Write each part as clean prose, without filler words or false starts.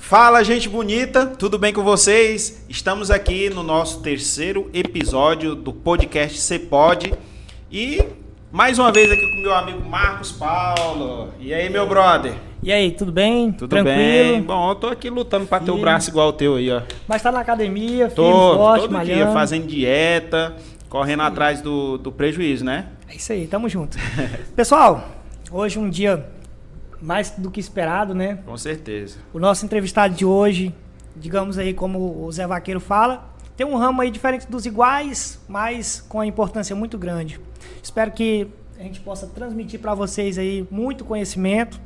Fala, gente bonita, tudo bem com vocês? Estamos aqui no nosso terceiro episódio do podcast Cê Pode e mais uma vez aqui com meu amigo Marcos Paulo. E aí, meu brother? E aí, tudo bem? Tudo Tranquilo? bem? Bom, eu tô aqui lutando pra ter o braço igual o teu aí, ó. Mas tá na academia, firme, Forte, todo malhando. Dia fazendo dieta, correndo atrás do prejuízo, né? É isso aí, tamo junto. Pessoal, hoje um dia mais do que esperado, né? Com certeza. O nosso entrevistado de hoje, digamos aí como o Zé Vaqueiro fala, tem um ramo aí diferente dos iguais, mas com a importância muito grande. Espero que a gente possa transmitir para vocês aí muito conhecimento,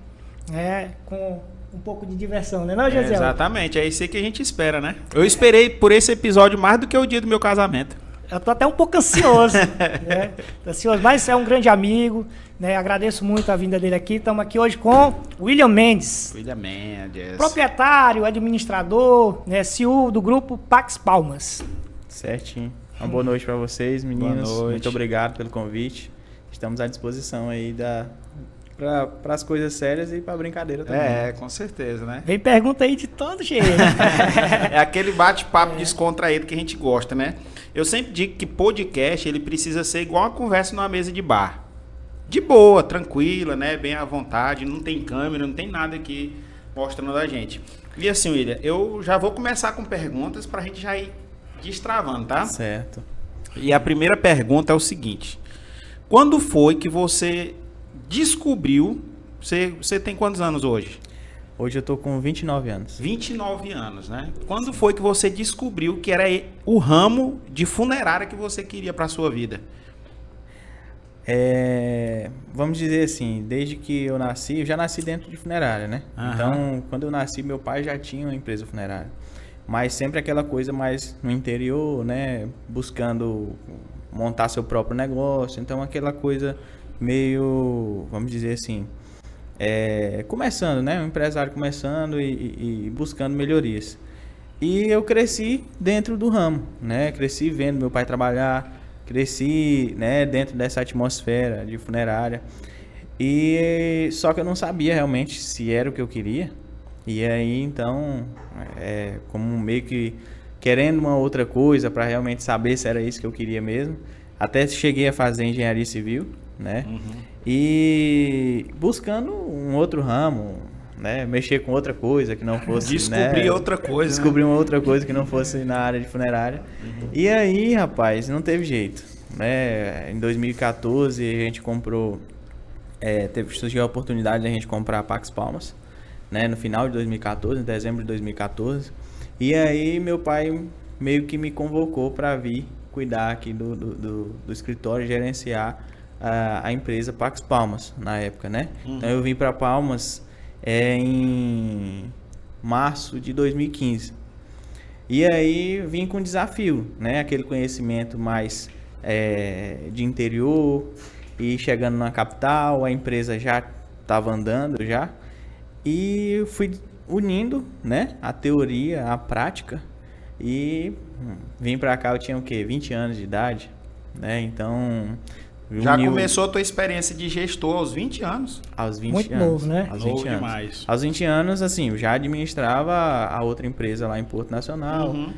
né? Com um pouco de diversão, né, não, Gisele? Exatamente, é isso aí que a gente espera, né? Eu esperei por esse episódio mais do que o dia do meu casamento. Eu tô até um pouco ansioso, né? Tô ansioso, mas é um grande amigo, né? Agradeço muito a vinda dele aqui. Estamos aqui hoje com William Mendes. William Mendes. Proprietário, administrador, né? CEO do grupo Pax Palmas. Certinho. Uma boa noite para vocês, meninos. Boa noite. Muito obrigado pelo convite. Estamos à disposição aí para as coisas sérias e para brincadeira também. É, com certeza, né? Vem pergunta aí de todo jeito. É aquele bate-papo descontraído que a gente gosta, né? Eu sempre digo que podcast ele precisa ser igual uma conversa numa mesa de bar. De boa, tranquila, né? Bem à vontade, não tem câmera, não tem nada aqui mostrando a gente. E assim, William, eu já vou começar com perguntas pra gente já ir destravando, tá? Certo. E a primeira pergunta é o seguinte: quando foi que você descobriu... Você tem quantos anos hoje? Hoje eu tô com 29 anos. 29 anos, né? Quando foi que você descobriu que era o ramo de funerária que você queria para sua vida? Vamos dizer assim, desde que eu nasci, eu já nasci dentro de funerária, né? Aham. Então, quando eu nasci, meu pai já tinha uma empresa funerária. Mas sempre aquela coisa mais no interior, né? Buscando montar seu próprio negócio. Então, aquela coisa meio, vamos dizer assim... começando, né? Um empresário começando e buscando melhorias. E eu cresci dentro do ramo, né? Cresci vendo meu pai trabalhar, cresci, né, dentro dessa atmosfera de funerária. E só que eu não sabia realmente se era o que eu queria. E aí, então, como meio que querendo uma outra coisa para realmente saber se era isso que eu queria mesmo. Até cheguei a fazer engenharia civil, né? Uhum. E buscando um outro ramo, né? Mexer com outra coisa que não fosse... Descobrir né? outra coisa. Descobrir uma outra coisa que não fosse na área de funerária. Uhum. E aí, rapaz, não teve jeito, né? Em 2014 a gente comprou... surgiu a oportunidade de a gente comprar a Pax Palmas, né? No final de 2014, em dezembro de 2014. E aí meu pai meio que me convocou para vir cuidar aqui do escritório, gerenciar a empresa Pax Palmas na época, né? Uhum. Então eu vim para Palmas em março de 2015. E aí vim com desafio, né? Aquele conhecimento mais de interior e chegando na capital, a empresa já estava andando já. E fui unindo, né? A teoria, a prática. E vim para cá, eu tinha o quê? 20 anos de idade, né? Então... Já começou a tua experiência de gestor aos 20 anos? Aos 20 Muito anos. novo, né? Aos Novo 20 anos. demais. Aos 20 anos, assim, eu já administrava a outra empresa lá em Porto Nacional. Uhum.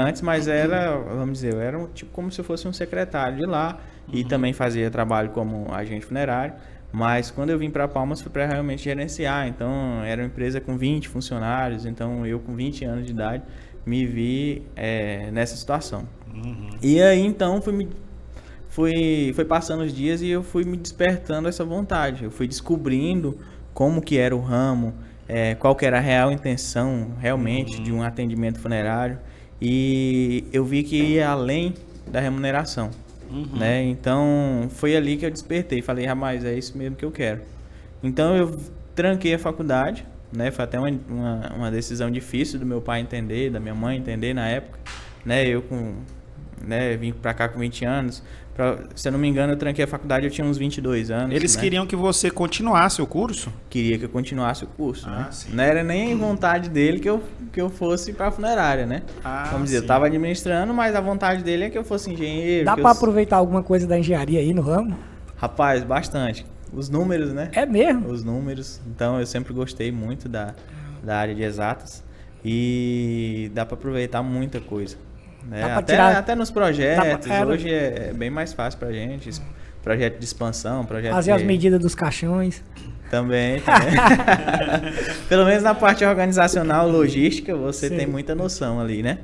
Antes, mas era, vamos dizer, eu era tipo como se eu fosse um secretário de lá. E também fazia trabalho como agente funerário. Mas quando eu vim para Palmas foi para realmente gerenciar. Então, era uma empresa com 20 funcionários. Então, eu com 20 anos de idade me vi nessa situação. Uhum. E aí, então, foi passando os dias e eu fui me despertando essa vontade. Eu fui descobrindo como que era o ramo, qual que era a real intenção realmente de um atendimento funerário. E eu vi que ia além da remuneração. Né? Então foi ali que eu despertei. Falei, rapaz, é isso mesmo que eu quero. Então eu tranquei a faculdade, né? Foi até uma decisão difícil do meu pai entender, da minha mãe entender na época, né? Eu vim pra cá com 20 anos. Se eu não me engano, eu tranquei a faculdade, eu tinha uns 22 anos. Eles queriam que você continuasse o curso? Queria que eu continuasse o curso, né? Sim. Não era nem vontade dele que eu fosse pra funerária, né? Vamos dizer, sim. eu tava administrando, mas a vontade dele é que eu fosse engenheiro. Dá pra aproveitar alguma coisa da engenharia aí no ramo? Rapaz, bastante. Os números, né? É mesmo? Os números. Então, eu sempre gostei muito da área de exatas. e dá para aproveitar muita coisa. Né? Dá pra tirar- Até nos projetos, hoje é bem mais fácil pra gente. Projeto de expansão, projeto Fazer as de... medidas dos caixões. Também. Pelo menos na parte organizacional, logística, você Sim. tem muita noção ali, né?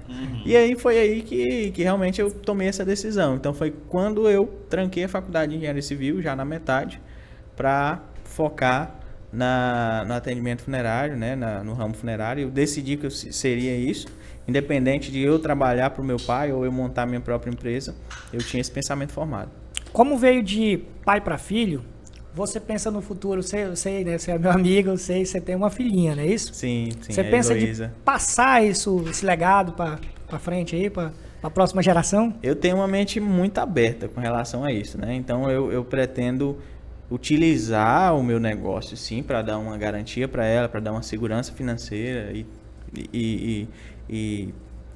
E aí foi aí que realmente eu tomei essa decisão. Então foi quando eu tranquei a faculdade de engenharia civil, já na metade, para focar no atendimento funerário, né? No ramo funerário. Eu decidi que seria isso. Independente de eu trabalhar para o meu pai ou eu montar minha própria empresa, eu tinha esse pensamento formado. Como veio de pai para filho, você pensa no futuro, eu sei, né? Você é meu amigo, eu sei, você tem uma filhinha, não é isso? Sim, Você a pensa Heloísa. de passar esse legado para frente aí, para a próxima geração? Eu tenho uma mente muito aberta com relação a isso, né? Então eu pretendo utilizar o meu negócio, sim, para dar uma garantia para ela, para dar uma segurança financeira e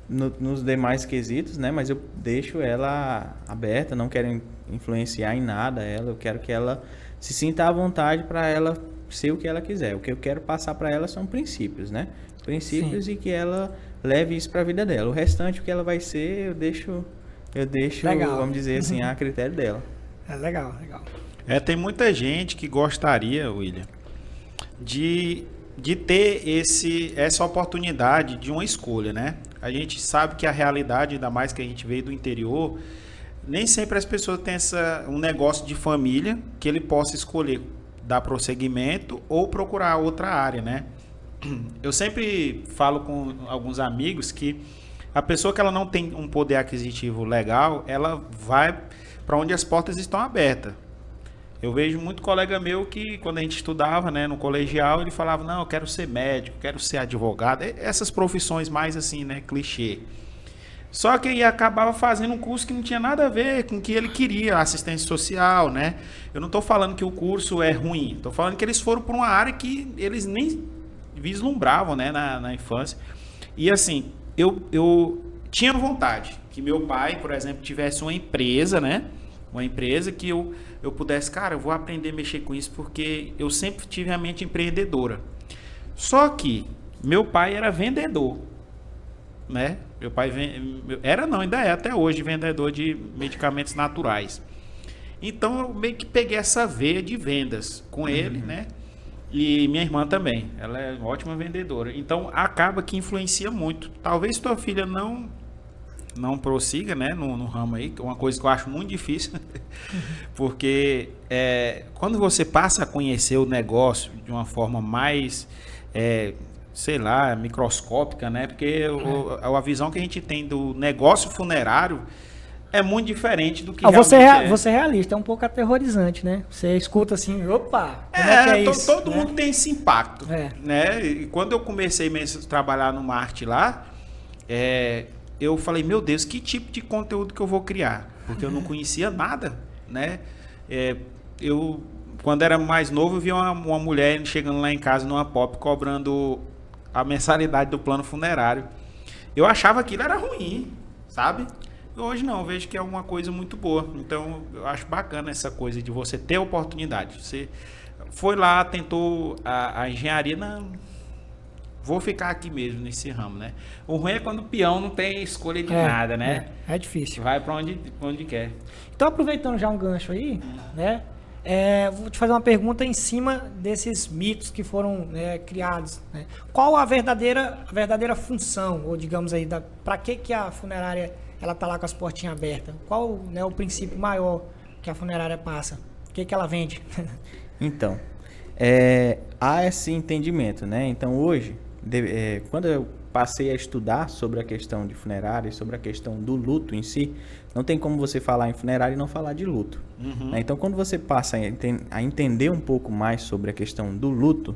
nos demais quesitos, né? Mas eu deixo ela aberta, não quero influenciar em nada ela, eu quero que ela se sinta à vontade para ela ser o que ela quiser. O que eu quero passar para ela são princípios, né? Princípios. Sim. E que ela leve isso para a vida dela. O restante, o que ela vai ser, eu deixo Legal. Vamos dizer assim, a critério dela. É legal. Tem muita gente que gostaria, William, de ter essa oportunidade de uma escolha, né? A gente sabe que a realidade, ainda mais que a gente veio do interior, nem sempre as pessoas têm um negócio de família que ele possa escolher dar prosseguimento ou procurar outra área, né? Eu sempre falo com alguns amigos que a pessoa que ela não tem um poder aquisitivo legal, ela vai para onde as portas estão abertas. Eu vejo muito colega meu que, quando a gente estudava, né, no colegial, ele falava, não, eu quero ser médico, quero ser advogado, essas profissões mais assim, né, clichê. Só que ele acabava fazendo um curso que não tinha nada a ver com o que ele queria, assistência social, né? Eu não estou falando que o curso é ruim, estou falando que eles foram para uma área que eles nem vislumbravam, né, na infância. E assim, eu tinha vontade que meu pai, por exemplo, tivesse uma empresa, né? Uma empresa que eu pudesse, cara, eu vou aprender a mexer com isso porque eu sempre tive a mente empreendedora. Só que meu pai era vendedor, né? Meu pai ainda é até hoje vendedor de medicamentos naturais. Então eu meio que peguei essa veia de vendas com ele, né? E minha irmã também, ela é uma ótima vendedora. Então acaba que influencia muito. Talvez tua filha não prossiga, né, no ramo aí, que é uma coisa que eu acho muito difícil, porque quando você passa a conhecer o negócio de uma forma mais, sei lá, microscópica, né, porque a visão que a gente tem do negócio funerário é muito diferente do que você é realista, é um pouco aterrorizante, né? Você escuta assim, opa, como é que é isso? Todo mundo tem esse impacto, né? E quando eu comecei mesmo a trabalhar no marketing lá, eu falei, meu Deus, que tipo de conteúdo que eu vou criar? Porque eu não conhecia nada, né? Quando era mais novo, eu vi uma mulher chegando lá em casa numa pop cobrando a mensalidade do plano funerário. Eu achava que aquilo era ruim, sabe? Hoje não, eu vejo que é uma coisa muito boa. Então, eu acho bacana essa coisa de você ter oportunidade. Você foi lá, tentou a engenharia, não... Vou ficar aqui mesmo nesse ramo, né? O ruim é quando o peão não tem escolha de nada, né? É difícil. Vai para onde quer. Então, aproveitando já um gancho aí, né? Vou te fazer uma pergunta em cima desses mitos que foram criados, né? Qual a verdadeira função, ou digamos aí, para que a funerária ela tá lá com as portinhas abertas? Qual, né, o princípio maior que a funerária passa? O que ela vende? Então, há esse entendimento, né? Então, hoje, quando eu passei a estudar sobre a questão de funerária e sobre a questão do luto em si, não tem como você falar em funerária e não falar de luto. Né? Então, quando você passa a entender um pouco mais sobre a questão do luto,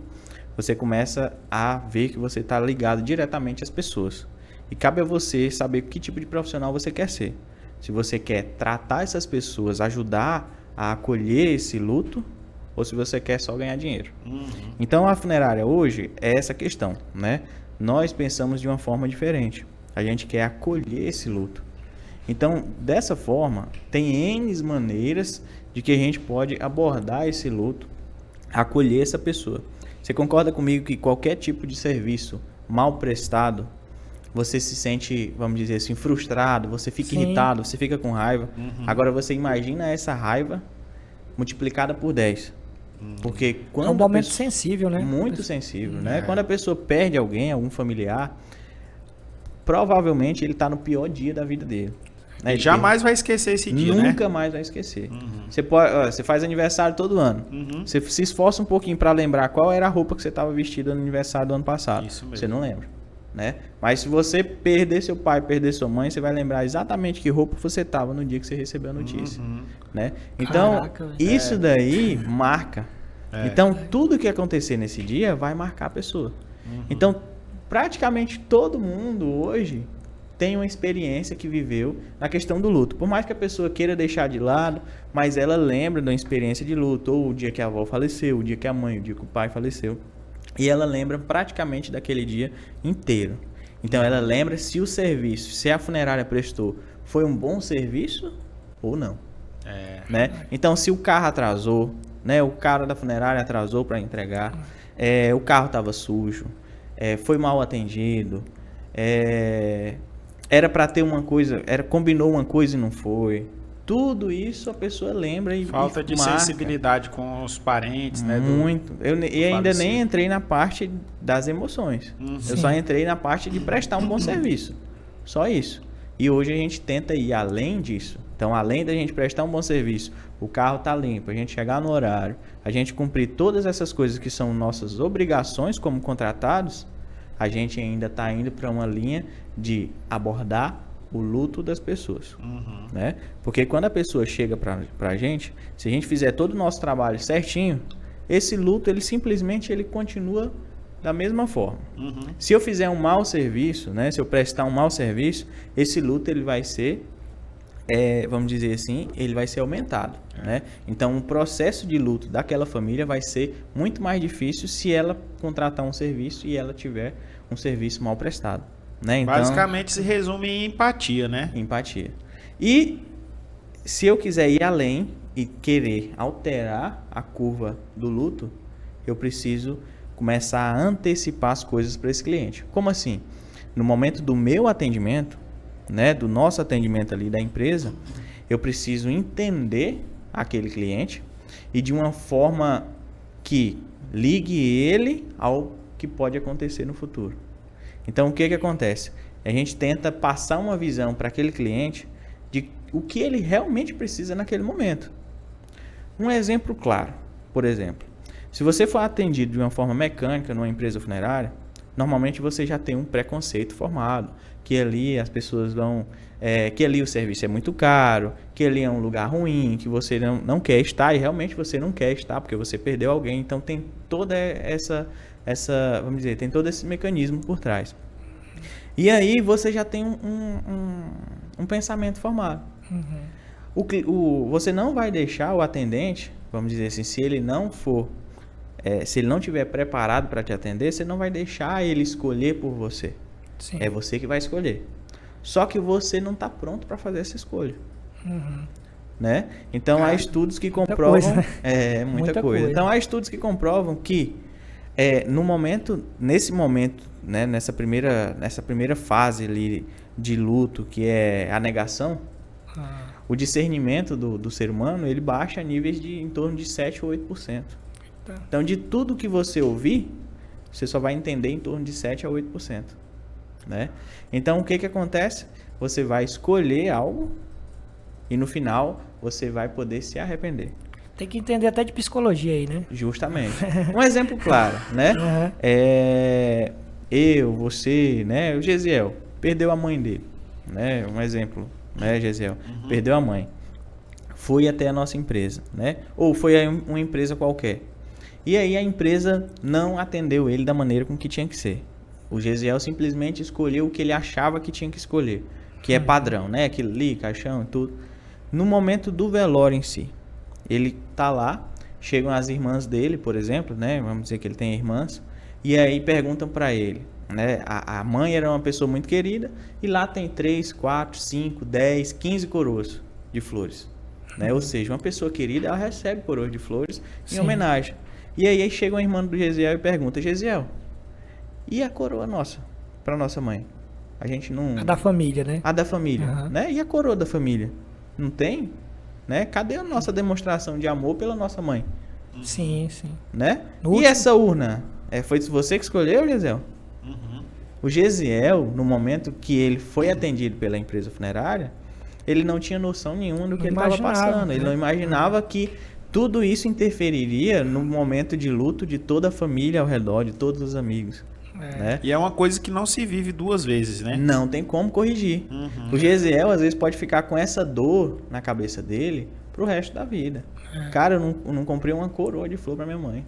você começa a ver que você está ligado diretamente às pessoas. E cabe a você saber que tipo de profissional você quer ser. Se você quer tratar essas pessoas, ajudar a acolher esse luto, ou se você quer só ganhar dinheiro. Então, a funerária hoje é essa questão, né? Nós pensamos de uma forma diferente. A gente quer acolher esse luto. Então, dessa forma, tem N maneiras de que a gente pode abordar esse luto, acolher essa pessoa. Você concorda comigo que qualquer tipo de serviço mal prestado, você se sente, vamos dizer assim, frustrado, você fica irritado, você fica com raiva. Agora você imagina essa raiva multiplicada por 10. Porque quando É um momento sensível, né? muito sensível, né? Quando a pessoa perde alguém, algum familiar, provavelmente ele está no pior dia da vida dele. Né? E jamais vai esquecer esse dia, né? Nunca mais vai esquecer. Você faz aniversário todo ano. Você se esforça um pouquinho para lembrar qual era a roupa que você estava vestido no aniversário do ano passado. Isso mesmo. Você não lembra, né? Mas se você perder seu pai, perder sua mãe, você vai lembrar exatamente que roupa você estava no dia que você recebeu a notícia, né? Então, Caraca, isso daí marca. Então, tudo que acontecer nesse dia vai marcar a pessoa. Então, praticamente todo mundo hoje tem uma experiência que viveu na questão do luto. Por mais que a pessoa queira deixar de lado, mas ela lembra da experiência de luto, ou o dia que a avó faleceu, o dia que a mãe, o dia que o pai faleceu. E ela lembra praticamente daquele dia inteiro. Então ela lembra se o serviço, se a funerária prestou, foi um bom serviço ou não. Né? Então se o carro atrasou, né, o cara da funerária atrasou para entregar, o carro estava sujo, foi mal atendido, era para ter uma coisa, combinou uma coisa e não foi. Tudo isso a pessoa lembra e Falta de marca. sensibilidade com os parentes, né? Muito. E ainda falecido. nem entrei na parte das emoções. Eu só entrei na parte de prestar um bom serviço. Só isso. E hoje a gente tenta ir além disso. Então, além da gente prestar um bom serviço, o carro tá limpo, a gente chegar no horário, a gente cumprir todas essas coisas que são nossas obrigações como contratados, a gente ainda está indo para uma linha de abordar o luto das pessoas, né? Porque quando a pessoa chega pra gente, se a gente fizer todo o nosso trabalho certinho, esse luto, ele simplesmente ele continua da mesma forma. Se eu fizer um mau serviço, né? Se eu prestar um mau serviço, esse luto ele vai ser, vamos dizer assim, ele vai ser aumentado, né? Então, o processo de luto daquela família vai ser muito mais difícil se ela contratar um serviço e ela tiver um serviço mal prestado. Né? Então, basicamente se resume em empatia, né? Empatia. E se eu quiser ir além e querer alterar a curva do luto, eu preciso começar a antecipar as coisas para esse cliente. Como assim? No momento do meu atendimento, né, do nosso atendimento ali da empresa, eu preciso entender aquele cliente e de uma forma que ligue ele ao que pode acontecer no futuro. Então, o que acontece? A gente tenta passar uma visão para aquele cliente de o que ele realmente precisa naquele momento. Um exemplo claro, por exemplo, se você for atendido de uma forma mecânica numa empresa funerária, normalmente você já tem um preconceito formado, que ali as pessoas vão, que ali o serviço é muito caro, que ali é um lugar ruim, que você não quer estar e realmente você não quer estar porque você perdeu alguém. Então, tem toda essa vamos dizer, tem todo esse mecanismo por trás. E aí você já tem um pensamento formado. Você não vai deixar o atendente, vamos dizer assim, se ele não for, se ele não estiver preparado para te atender, você não vai deixar ele escolher por você. Sim. É você que vai escolher. Só que você não está pronto para fazer essa escolha. Né? Então, há estudos que comprovam... Coisa, né? Muita coisa. Então, há estudos que comprovam que nesse momento, né, nessa primeira fase ali de luto, que é a negação, o discernimento do ser humano, ele baixa a níveis de em torno de 7 ou 8%. Então, de tudo que você ouvir, você só vai entender em torno de 7 a 8%. Né? Então, o que acontece? Você vai escolher algo e no final você vai poder se arrepender. Tem que entender até de psicologia aí, né? Justamente. Um exemplo claro, né? Você, né? O Gesiel perdeu a mãe dele, né? Um exemplo, né, Gesiel? Perdeu a mãe. Foi até a nossa empresa, né? Ou foi a uma empresa qualquer. E aí a empresa não atendeu ele da maneira com que tinha que ser. O Gesiel simplesmente escolheu o que ele achava que tinha que escolher, que é padrão, né? Aquilo ali, caixão e tudo. No momento do velório em si, ele tá lá, chegam as irmãs dele, por exemplo, né? Vamos dizer que ele tem irmãs, e aí perguntam para ele, né? A mãe era uma pessoa muito querida, e lá tem 3, 4, 5, 10, 15 coroas de flores, né? Ou seja, uma pessoa querida, ela recebe coroas de flores em homenagem. E aí chega uma irmã do Gesiel e pergunta: Gesiel, E a coroa nossa, para nossa mãe? A gente não... A da família, né? A da família, Uhum. né? E a coroa da família? Não tem? Né? Cadê a nossa demonstração de amor pela nossa mãe? Sim, sim. Né? No E último- essa urna? Foi você que escolheu, Gesiel? O Gesiel, no momento que ele foi atendido pela empresa funerária, ele não tinha noção nenhuma do que Não ele estava imaginava, passando. Ele né? não imaginava que tudo isso interferiria no momento de luto de toda a família ao redor, de todos os amigos. Né? E é uma coisa que não se vive duas vezes, né? Não tem como corrigir. Uhum. O Gesiel, às vezes, pode ficar com essa dor na cabeça dele pro resto da vida. Cara, eu não comprei uma coroa de flor pra minha mãe.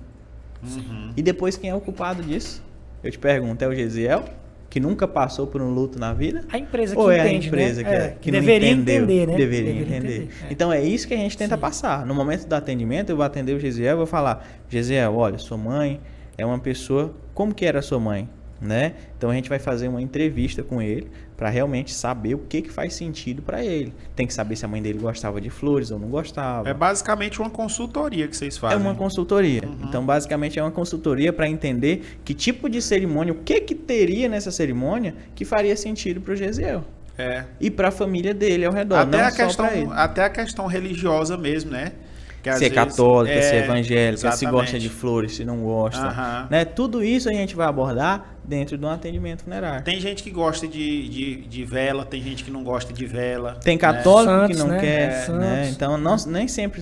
Uhum. E depois, quem é o culpado disso? Eu te pergunto, é o Gesiel, que nunca passou por um luto na vida? A empresa que Ou é entende, a empresa né? que não deveria entendeu? entender, né? Deveria entender. É. Então é isso que a gente tenta passar. No momento do atendimento, eu vou atender o Gesiel e vou falar: Gesiel, olha, sua mãe é uma pessoa... Como que era a sua mãe? Né? Então a gente vai fazer uma entrevista com ele para realmente saber o que faz sentido para ele. Tem que saber se a mãe dele gostava de flores ou não gostava. É basicamente uma consultoria que vocês É fazem. uma consultoria. Então, basicamente, é uma consultoria para entender que tipo de cerimônia, o que teria nessa cerimônia que faria sentido para o Gesiel. É. E para a família dele ao redor, Até não a, só questão, pra ele. até a questão religiosa mesmo, né? Que às Se é vezes- católica, se é evangélica, se exatamente. gosta de flores, se não gosta. Aham. Né? Tudo isso a gente vai abordar dentro de um atendimento funerário. Tem gente que gosta de vela, tem gente que não gosta de vela. Tem católico Santos, que não né? quer, Santos. né? Então, nem sempre,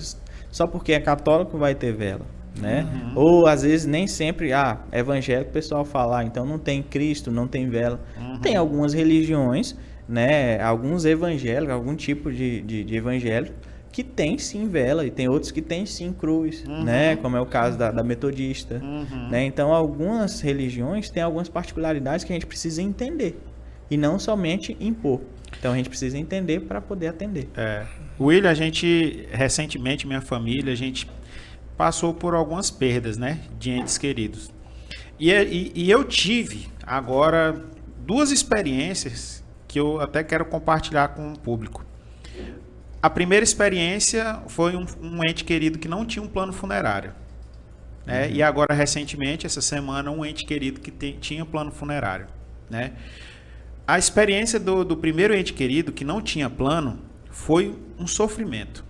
só porque é católico vai ter vela, né? Ou, às vezes, nem sempre, evangélico, o pessoal fala, então não tem Cristo, não tem vela. Tem algumas religiões, né? Alguns evangélicos, algum tipo de evangélico, que tem sim vela, e tem outros que tem sim cruz, né? Como é o caso da metodista, né? Então, algumas religiões têm algumas particularidades que a gente precisa entender, e não somente impor. Então, a gente precisa entender para poder atender. William, a gente, recentemente, minha família, a gente passou por algumas perdas, né? De entes queridos. E eu tive, agora, duas experiências que eu até quero compartilhar com o público. A primeira experiência foi um ente querido que não tinha um plano funerário. Né? E agora, recentemente, essa semana, um ente querido que tinha plano funerário. Né? A experiência do primeiro ente querido que não tinha plano foi um sofrimento.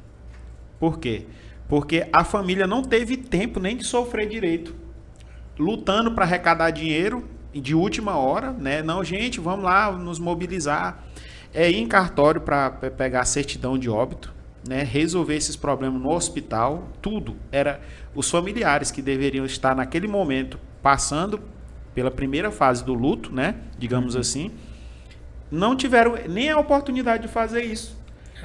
Por quê? Porque a família não teve tempo nem de sofrer direito. Lutando para arrecadar dinheiro de última hora. Né? Não, gente, vamos lá nos mobilizar. Ir em cartório para pegar a certidão de óbito, né? Resolver esses problemas no hospital, tudo. Era os familiares que deveriam estar naquele momento passando pela primeira fase do luto, né? Digamos assim, não tiveram nem a oportunidade de fazer isso.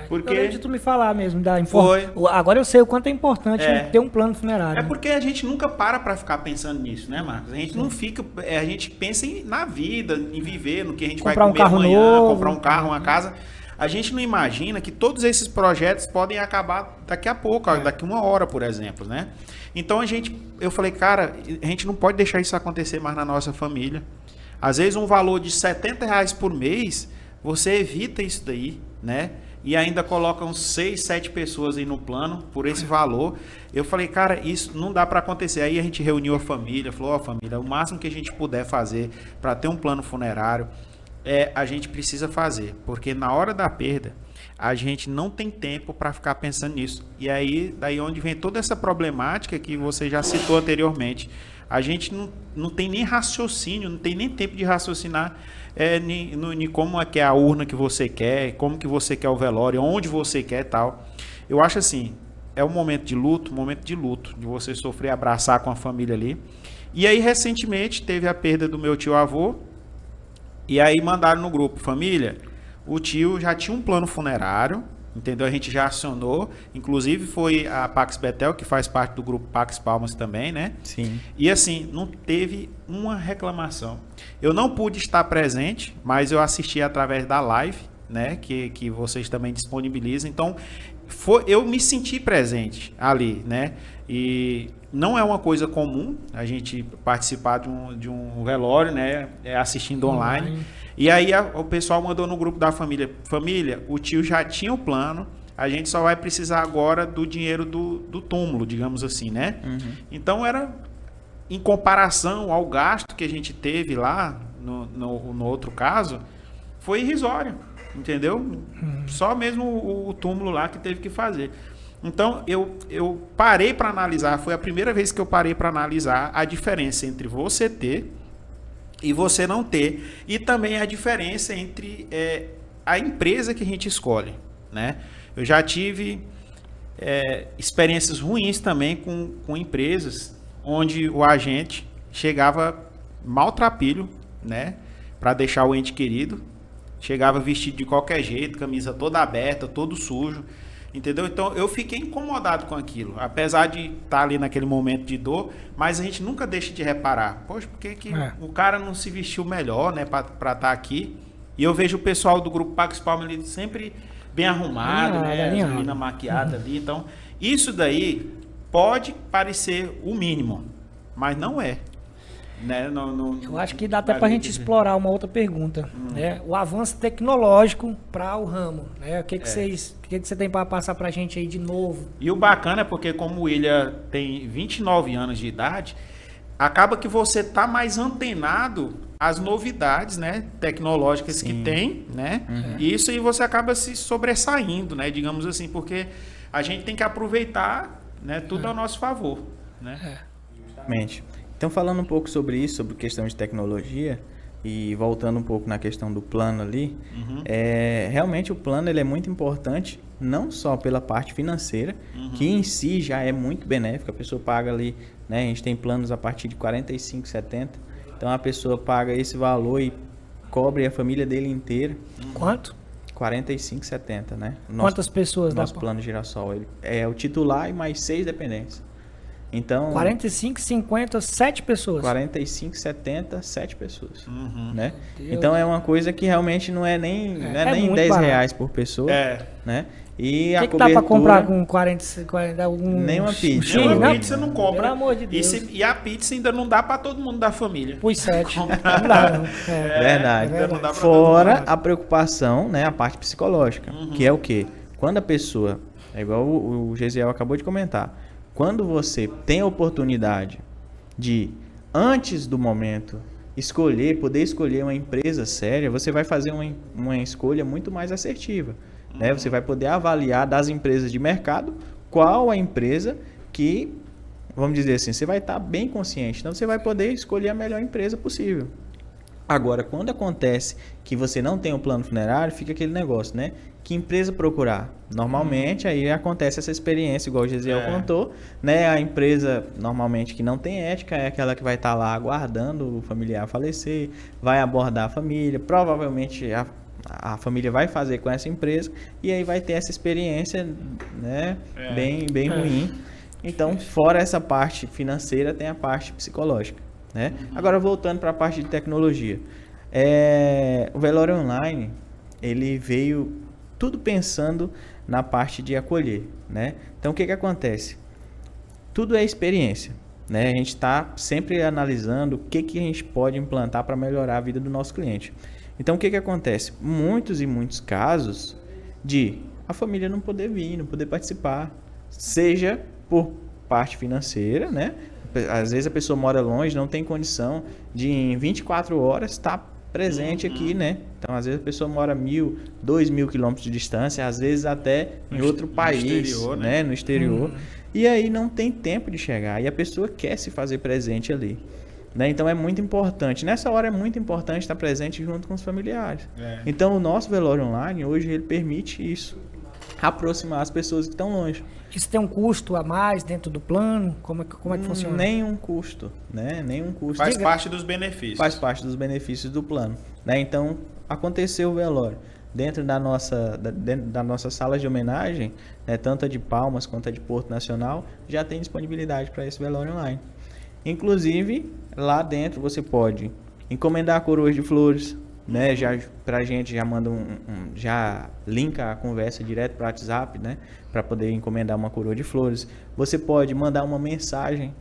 Porque Eu lembro de tu me falar mesmo da Foi. Agora eu sei o quanto é importante ter um plano funerário. É porque a gente nunca para ficar pensando nisso, né, Marcos? A gente não fica, a gente pensa na vida, em viver, no que a gente Comprar vai um comer carro amanhã, novo. comprar um carro, uma casa. A gente não imagina que todos esses projetos podem acabar daqui a pouco, daqui uma hora, por exemplo, né? Então eu falei, cara, a gente não pode deixar isso acontecer mais na nossa família. Às vezes um valor de R$70 por mês, você evita isso daí, né? E ainda coloca uns 6, 7 pessoas aí no plano por esse valor. Eu falei, cara, isso não dá para acontecer. Aí a gente reuniu a família, falou, família, o máximo que a gente puder fazer para ter um plano funerário, a gente precisa fazer. Porque na hora da perda, a gente não tem tempo para ficar pensando nisso. E aí, daí onde vem toda essa problemática que você já citou anteriormente. A gente não tem nem raciocínio, não tem nem tempo de raciocinar nem como é que é a urna que você quer, como que você quer o velório, onde você quer e tal. Eu acho assim, é um momento de luto, de você sofrer, abraçar com a família ali. E aí, recentemente, teve a perda do meu tio-avô, e aí mandaram no grupo, família, o tio já tinha um plano funerário, entendeu? A gente já acionou, inclusive foi a Pax Betel, que faz parte do grupo Pax Palmas também, né? Sim. E assim, não teve uma reclamação. Eu não pude estar presente, mas eu assisti através da live, né? Que vocês também disponibilizam. Então, eu me senti presente ali, né? E não é uma coisa comum a gente participar de um velório, né? Assistindo online. E aí o pessoal mandou no grupo da família, o tio já tinha o plano, a gente só vai precisar agora do dinheiro do túmulo, digamos assim, né? Então era em comparação ao gasto que a gente teve lá no outro caso, foi irrisório, entendeu? Só mesmo o túmulo lá que teve que fazer. Então, eu parei para analisar, foi a primeira vez que eu parei para analisar a diferença entre você ter e você não ter, e também a diferença entre a empresa que a gente escolhe, né? Eu já tive experiências ruins também com empresas onde o agente chegava maltrapilho, né, para deixar o ente querido, chegava vestido de qualquer jeito, camisa toda aberta, todo sujo, entendeu? Então eu fiquei incomodado com aquilo, apesar de estar ali naquele momento de dor, mas a gente nunca deixa de reparar, poxa, por que o cara não se vestiu melhor, né, para estar aqui? E eu vejo o pessoal do grupo Pax Palma ali sempre bem arrumado, né, as meninas maquiadas ali, então isso daí pode parecer o mínimo, mas não é. Né? Eu acho que dá até para a gente explorar uma outra pergunta, né? O avanço tecnológico para o ramo, né? O que você tem para passar para a gente aí de novo? E o bacana é porque como o William tem 29 anos de idade, acaba que você tá mais antenado às novidades, né, tecnológicas Sim. que tem, né? E isso aí você acaba se sobressaindo, né, digamos assim, porque a gente tem que aproveitar, né, tudo ao nosso favor, né? Justamente. Então, falando um pouco sobre isso, sobre questão de tecnologia, e voltando um pouco na questão do plano ali, realmente o plano ele é muito importante, não só pela parte financeira, que em si já é muito benéfica, a pessoa paga ali, né, a gente tem planos a partir de R$ 45,70, então a pessoa paga esse valor e cobre a família dele inteira. Quanto? R$ 45,70, né? Quantas pessoas dá? Nosso plano Girassol, ele é o titular e mais 6 dependentes. Então, 45,50, 7 pessoas. 45,70, 7 pessoas. Né? Então é uma coisa que realmente não é nem R$ 10 por pessoa. Né? E o que dá para comprar com 40 nenhuma pizza. Nenhuma pizza não compra. Pelo amor de Deus. E a pizza ainda não dá para todo mundo da família. Por 7. Não dá, não. Verdade. Não dá Fora a preocupação, né, a parte psicológica, que é o quê? Quando a pessoa, é igual o Gesiel acabou de comentar, quando você tem a oportunidade de, antes do momento, poder escolher uma empresa séria, você vai fazer uma escolha muito mais assertiva. Né? Você vai poder avaliar das empresas de mercado qual a empresa que, vamos dizer assim, você vai estar bem consciente. Então, você vai poder escolher a melhor empresa possível. Agora, quando acontece que você não tem um plano funerário, fica aquele negócio, né? Que empresa procurar? Normalmente, aí acontece essa experiência, igual o Gesiel contou, né? A empresa, normalmente, que não tem ética, é aquela que vai estar lá aguardando o familiar falecer, vai abordar a família, provavelmente a família vai fazer com essa empresa, e aí vai ter essa experiência, né? Bem ruim. Então, fora essa parte financeira, tem a parte psicológica. Né? Agora, voltando para a parte de tecnologia, o velório online ele veio tudo pensando na parte de acolher, né? Então o que acontece? Tudo é experiência, né? A gente está sempre analisando o que a gente pode implantar para melhorar a vida do nosso cliente. Então o que acontece? Muitos casos de a família não poder vir, não poder participar, seja por parte financeira, né? Às vezes a pessoa mora longe, não tem condição de em 24 horas estar presente aqui, né? Então, às vezes a pessoa mora 1.000, 2.000 quilômetros de distância, às vezes até em outro país, exterior, né? No exterior. E aí não tem tempo de chegar. E a pessoa quer se fazer presente ali. Né? Então, é muito importante. Nessa hora é muito importante estar presente junto com os familiares. Então, o nosso velório online, hoje, ele permite isso. Aproximar as pessoas que estão longe. Isso tem um custo a mais dentro do plano? Como é que funciona? Nenhum custo, né? Nenhum custo. Faz parte dos benefícios. Faz parte dos benefícios do plano. Né? Então, aconteceu o velório. Dentro da nossa sala de homenagem, né, tanto a de Palmas quanto a de Porto Nacional, já tem disponibilidade para esse velório online. Inclusive, lá dentro você pode encomendar coroas de flores, né? Já pra gente já manda já linka a conversa direto para o WhatsApp, né? Para poder encomendar uma coroa de flores. Você pode mandar uma mensagem,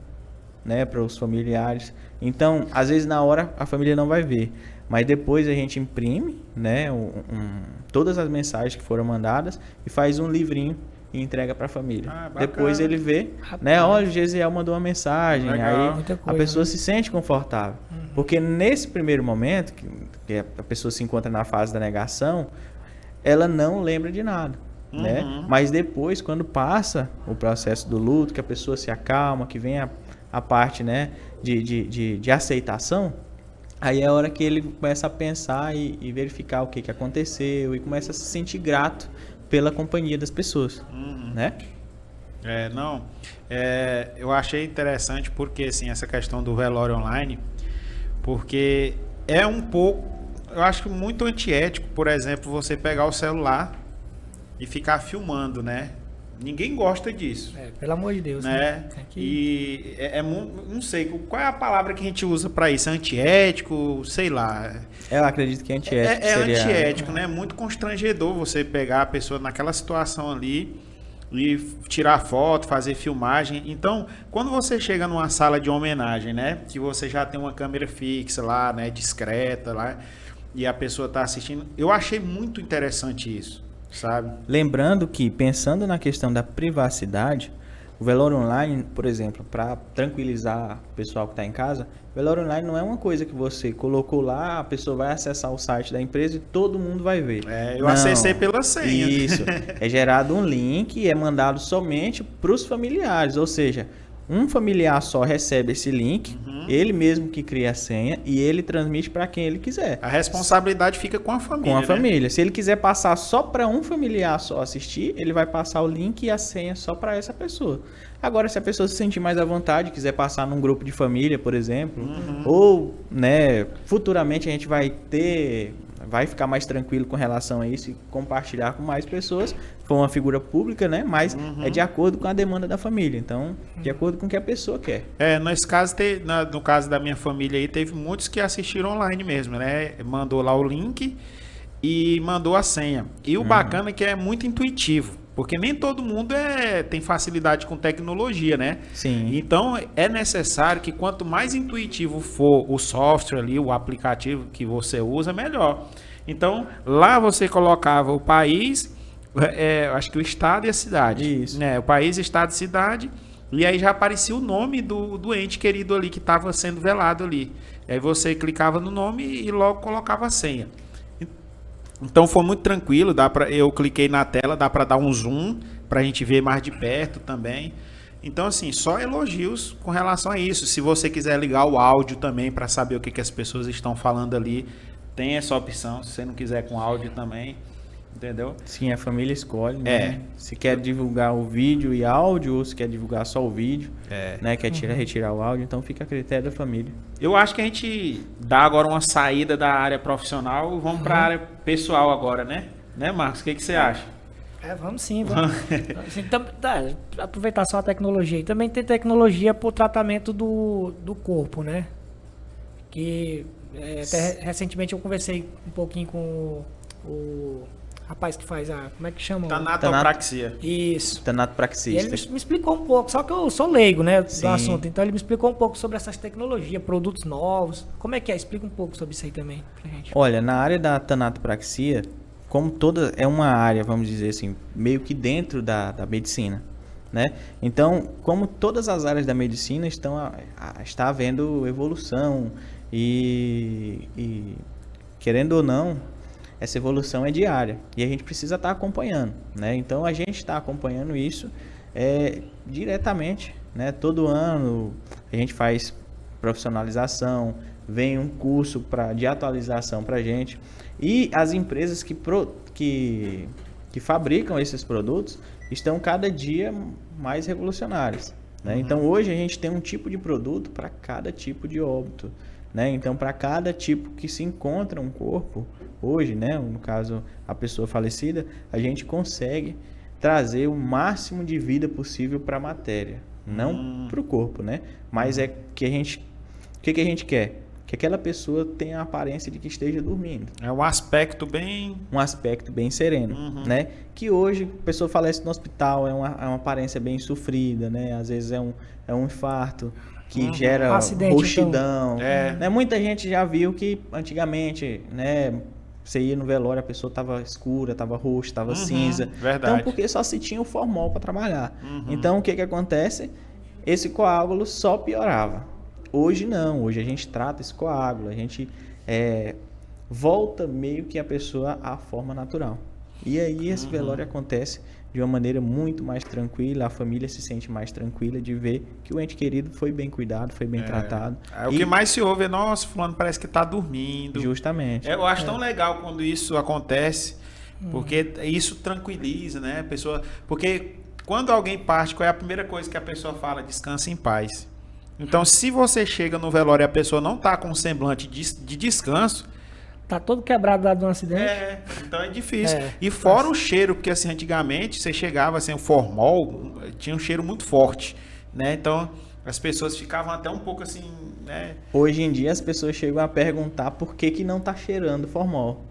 né, para os familiares. Então, às vezes na hora a família não vai ver, mas depois a gente imprime, né, todas as mensagens que foram mandadas e faz um livrinho e entrega para a família. Bacana. Depois ele vê, né? Olha, o Gesiel mandou uma mensagem, Legal. aí Muita a coisa, pessoa né? se sente confortável. Porque nesse primeiro momento, que a pessoa se encontra na fase da negação, ela não lembra de nada, né? Mas depois, quando passa o processo do luto, que a pessoa se acalma, que vem a parte, né, de aceitação, aí é a hora que ele começa a pensar e verificar o que aconteceu e começa a se sentir grato pela companhia das pessoas, né? Eu achei interessante porque, assim, essa questão do velório online, porque é um pouco, eu acho muito antiético, por exemplo, você pegar o celular e ficar filmando, né? Ninguém gosta disso. Pelo amor de Deus, né? Tem que... E não sei, qual é a palavra que a gente usa para isso? Antiético, sei lá. Eu acredito que é antiético. Seria... antiético, né? Muito constrangedor você pegar a pessoa naquela situação ali e tirar foto, fazer filmagem. Então, quando você chega numa sala de homenagem, né? Que você já tem uma câmera fixa lá, né? Discreta lá, e a pessoa tá assistindo. Eu achei muito interessante isso, sabe? Lembrando que, pensando na questão da privacidade, o velório online, por exemplo, para tranquilizar o pessoal que está em casa, o velório online não é uma coisa que você colocou lá, a pessoa vai acessar o site da empresa e todo mundo vai ver. Eu acessei pela senha. Isso. É gerado um link e é mandado somente para os familiares, ou seja, um familiar só recebe esse link, ele mesmo que cria a senha e ele transmite para quem ele quiser. A responsabilidade fica com a família. Com a né? família. Se ele quiser passar só para um familiar só assistir, ele vai passar o link e a senha só para essa pessoa. Agora, se a pessoa se sentir mais à vontade, quiser passar num grupo de família, por exemplo, ou, né, futuramente a gente vai ficar mais tranquilo com relação a isso e compartilhar com mais pessoas. Foi uma figura pública, né? Mas é de acordo com a demanda da família. Então, de acordo com o que a pessoa quer. Nesse caso, no caso da minha família aí, teve muitos que assistiram online mesmo, né? Mandou lá o link e mandou a senha. E o bacana é que é muito intuitivo, porque nem todo mundo tem facilidade com tecnologia, né? Sim. Então, é necessário que quanto mais intuitivo for o software ali, o aplicativo que você usa, melhor. Então, lá você colocava o país, acho que o estado e a cidade. Isso. Né? O país, estado e cidade, e aí já aparecia o nome do ente querido ali que estava sendo velado ali. E aí você clicava no nome e logo colocava a senha. Então foi muito tranquilo, eu cliquei na tela, dá para dar um zoom para a gente ver mais de perto também. Então, assim, só elogios com relação a isso. Se você quiser ligar o áudio também para saber o que as pessoas estão falando ali, tem essa opção. Se você não quiser com áudio também, entendeu? Sim, a família escolhe, né? Se quer divulgar o vídeo e áudio ou se quer divulgar só o vídeo, né? Quer retirar o áudio, então fica a critério da família. Eu acho que a gente dá agora uma saída da área profissional e vamos para a área pessoal agora, né? Né, Marcos? O que você acha? Vamos sim, vamos. Então, aproveitar só a tecnologia. E também tem tecnologia para o tratamento do corpo, né? Que até recentemente eu conversei um pouquinho com o rapaz que faz como é que chama? Tanatopraxia. Isso. Tanatopraxia. E ele me explicou um pouco, só que eu sou leigo, né, do Sim. assunto. Então ele me explicou um pouco sobre essas tecnologias, produtos novos. Como é que é? Explica um pouco sobre isso aí também pra gente. Olha, na área da tanatopraxia, como toda é uma área, vamos dizer assim, meio que dentro da medicina, né? Então, como todas as áreas da medicina está havendo evolução e querendo ou não, essa evolução é diária e a gente precisa estar acompanhando, né? Então a gente está acompanhando isso diretamente, né? Todo ano a gente faz profissionalização, vem um curso de atualização para a gente e as empresas que fabricam esses produtos estão cada dia mais revolucionárias, né? Então hoje a gente tem um tipo de produto para cada tipo de óbito, né? Então para cada tipo que se encontra um corpo hoje, né? No caso a pessoa falecida, a gente consegue trazer o máximo de vida possível para a matéria, não para o corpo, né? Mas o que a gente quer? Que aquela pessoa tenha a aparência de que esteja dormindo. É um aspecto bem sereno, né? Que hoje a pessoa falece no hospital, é uma aparência bem sofrida, né? Às vezes é um infarto que gera acidente, rouxidão. então. Né? Muita gente já viu que antigamente, né, Você ia no velório, a pessoa tava escura, tava roxa, tava cinza. verdade. Então, porque só se tinha o formol para trabalhar. Então, o que acontece? Esse coágulo só piorava. Hoje não, hoje a gente trata esse coágulo, a gente volta meio que a pessoa à forma natural. E aí esse velório acontece de uma maneira muito mais tranquila, a família se sente mais tranquila de ver que o ente querido foi bem cuidado, foi bem tratado. O que mais se ouve é, nossa, fulano parece que tá dormindo. Justamente. Eu acho tão legal quando isso acontece, porque isso tranquiliza, né, a pessoa, porque quando alguém parte, qual é a primeira coisa que a pessoa fala? Descansa em paz. Então, se você chega no velório e a pessoa não tá com um semblante de descanso, Tá todo quebrado lá de um acidente. então é difícil. E fora o cheiro, porque assim, antigamente você chegava assim, o formol tinha um cheiro muito forte, né? Então as pessoas ficavam até um pouco assim, né? Hoje em dia as pessoas chegam a perguntar por que não tá cheirando formol.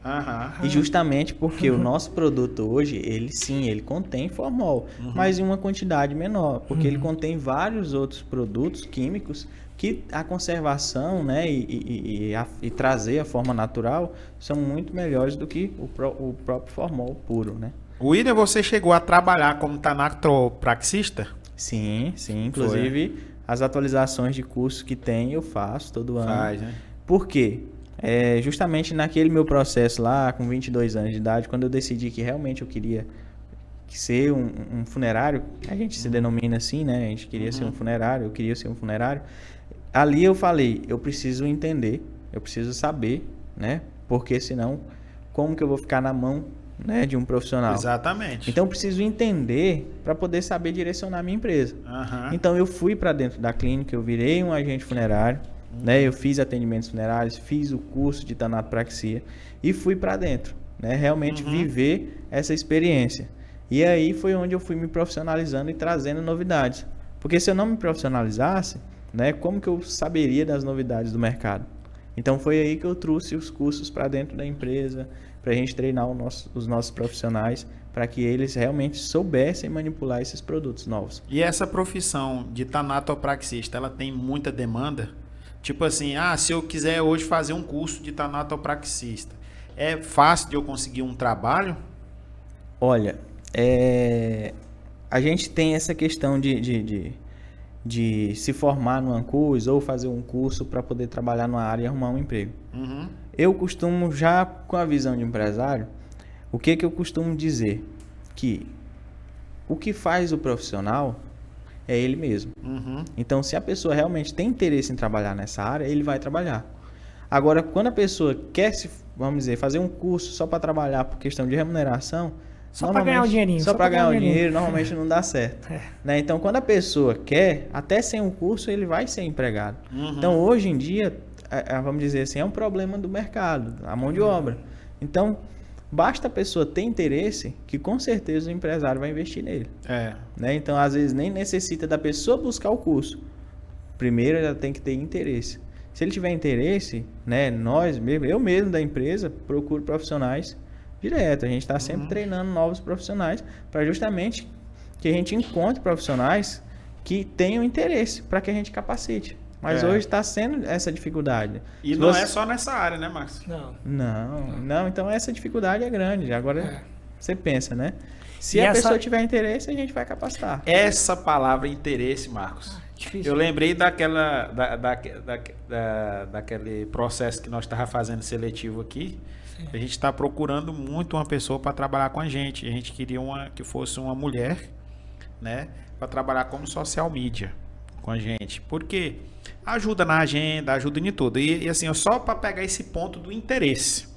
E justamente porque o nosso produto hoje, ele contém formol, mas em uma quantidade menor, porque ele contém vários outros produtos químicos que a conservação, né, e trazer a forma natural são muito melhores do que o próprio formol puro, né? William, você chegou a trabalhar como tanatopraxista? Sim, inclusive as atualizações de curso que tem eu faço todo ano. Faz, né? Por quê? Justamente naquele meu processo lá, com 22 anos de idade, quando eu decidi que realmente eu queria ser um funerário, a gente se denomina assim, né? A gente queria ser um funerário, eu queria ser um funerário. Ali eu falei, eu preciso entender, eu preciso saber, né? Porque senão, como que eu vou ficar na mão, né, de um profissional? Exatamente. Então eu preciso entender para poder saber direcionar a minha empresa. Então eu fui para dentro da clínica, eu virei um agente funerário, né? Eu fiz atendimentos funerários, fiz o curso de tanatopraxia e fui para dentro, né? Realmente viver essa experiência. E aí foi onde eu fui me profissionalizando e trazendo novidades. Porque se eu não me profissionalizasse, né, como que eu saberia das novidades do mercado? Então foi aí que eu trouxe os cursos para dentro da empresa, para a gente treinar os nossos profissionais, para que eles realmente soubessem manipular esses produtos novos. E essa profissão de tanatopraxista, ela tem muita demanda? Tipo assim, se eu quiser hoje fazer um curso de tanatopraxista, é fácil de eu conseguir um trabalho? Olha, a gente tem essa questão de se formar no Ancus ou fazer um curso para poder trabalhar numa área e arrumar um emprego. Eu costumo, já com a visão de empresário, o que eu costumo dizer? Que o que faz o profissional é ele mesmo. Então, se a pessoa realmente tem interesse em trabalhar nessa área, ele vai trabalhar. Agora, quando a pessoa quer, vamos dizer, fazer um curso só para trabalhar por questão de remuneração, só para ganhar um dinheirinho. Só para ganhar um dinheiro, normalmente não dá certo. Né? Então, quando a pessoa quer, até sem um curso, ele vai ser empregado. Então, hoje em dia, vamos dizer assim, é um problema do mercado, a mão de obra. Então, basta a pessoa ter interesse, que com certeza o empresário vai investir nele. Né? Então, às vezes, nem necessita da pessoa buscar o curso. Primeiro, ela tem que ter interesse. Se ele tiver interesse, né, eu mesmo da empresa, procuro profissionais direto. A gente está sempre treinando novos profissionais para justamente que a gente encontre profissionais que tenham interesse para que a gente capacite. Mas hoje está sendo essa dificuldade. E não é só nessa área, né, Marcos? Não. Então essa dificuldade é grande. Agora você pensa, né? Se a pessoa tiver interesse, a gente vai capacitar. Essa palavra interesse, Marcos. Difícil. Eu lembrei daquele processo que nós estávamos fazendo seletivo aqui. A gente está procurando muito uma pessoa para trabalhar com a gente. A gente queria que fosse uma mulher, né, para trabalhar como social media com a gente. Porque ajuda na agenda, ajuda em tudo. E assim, só para pegar esse ponto do interesse.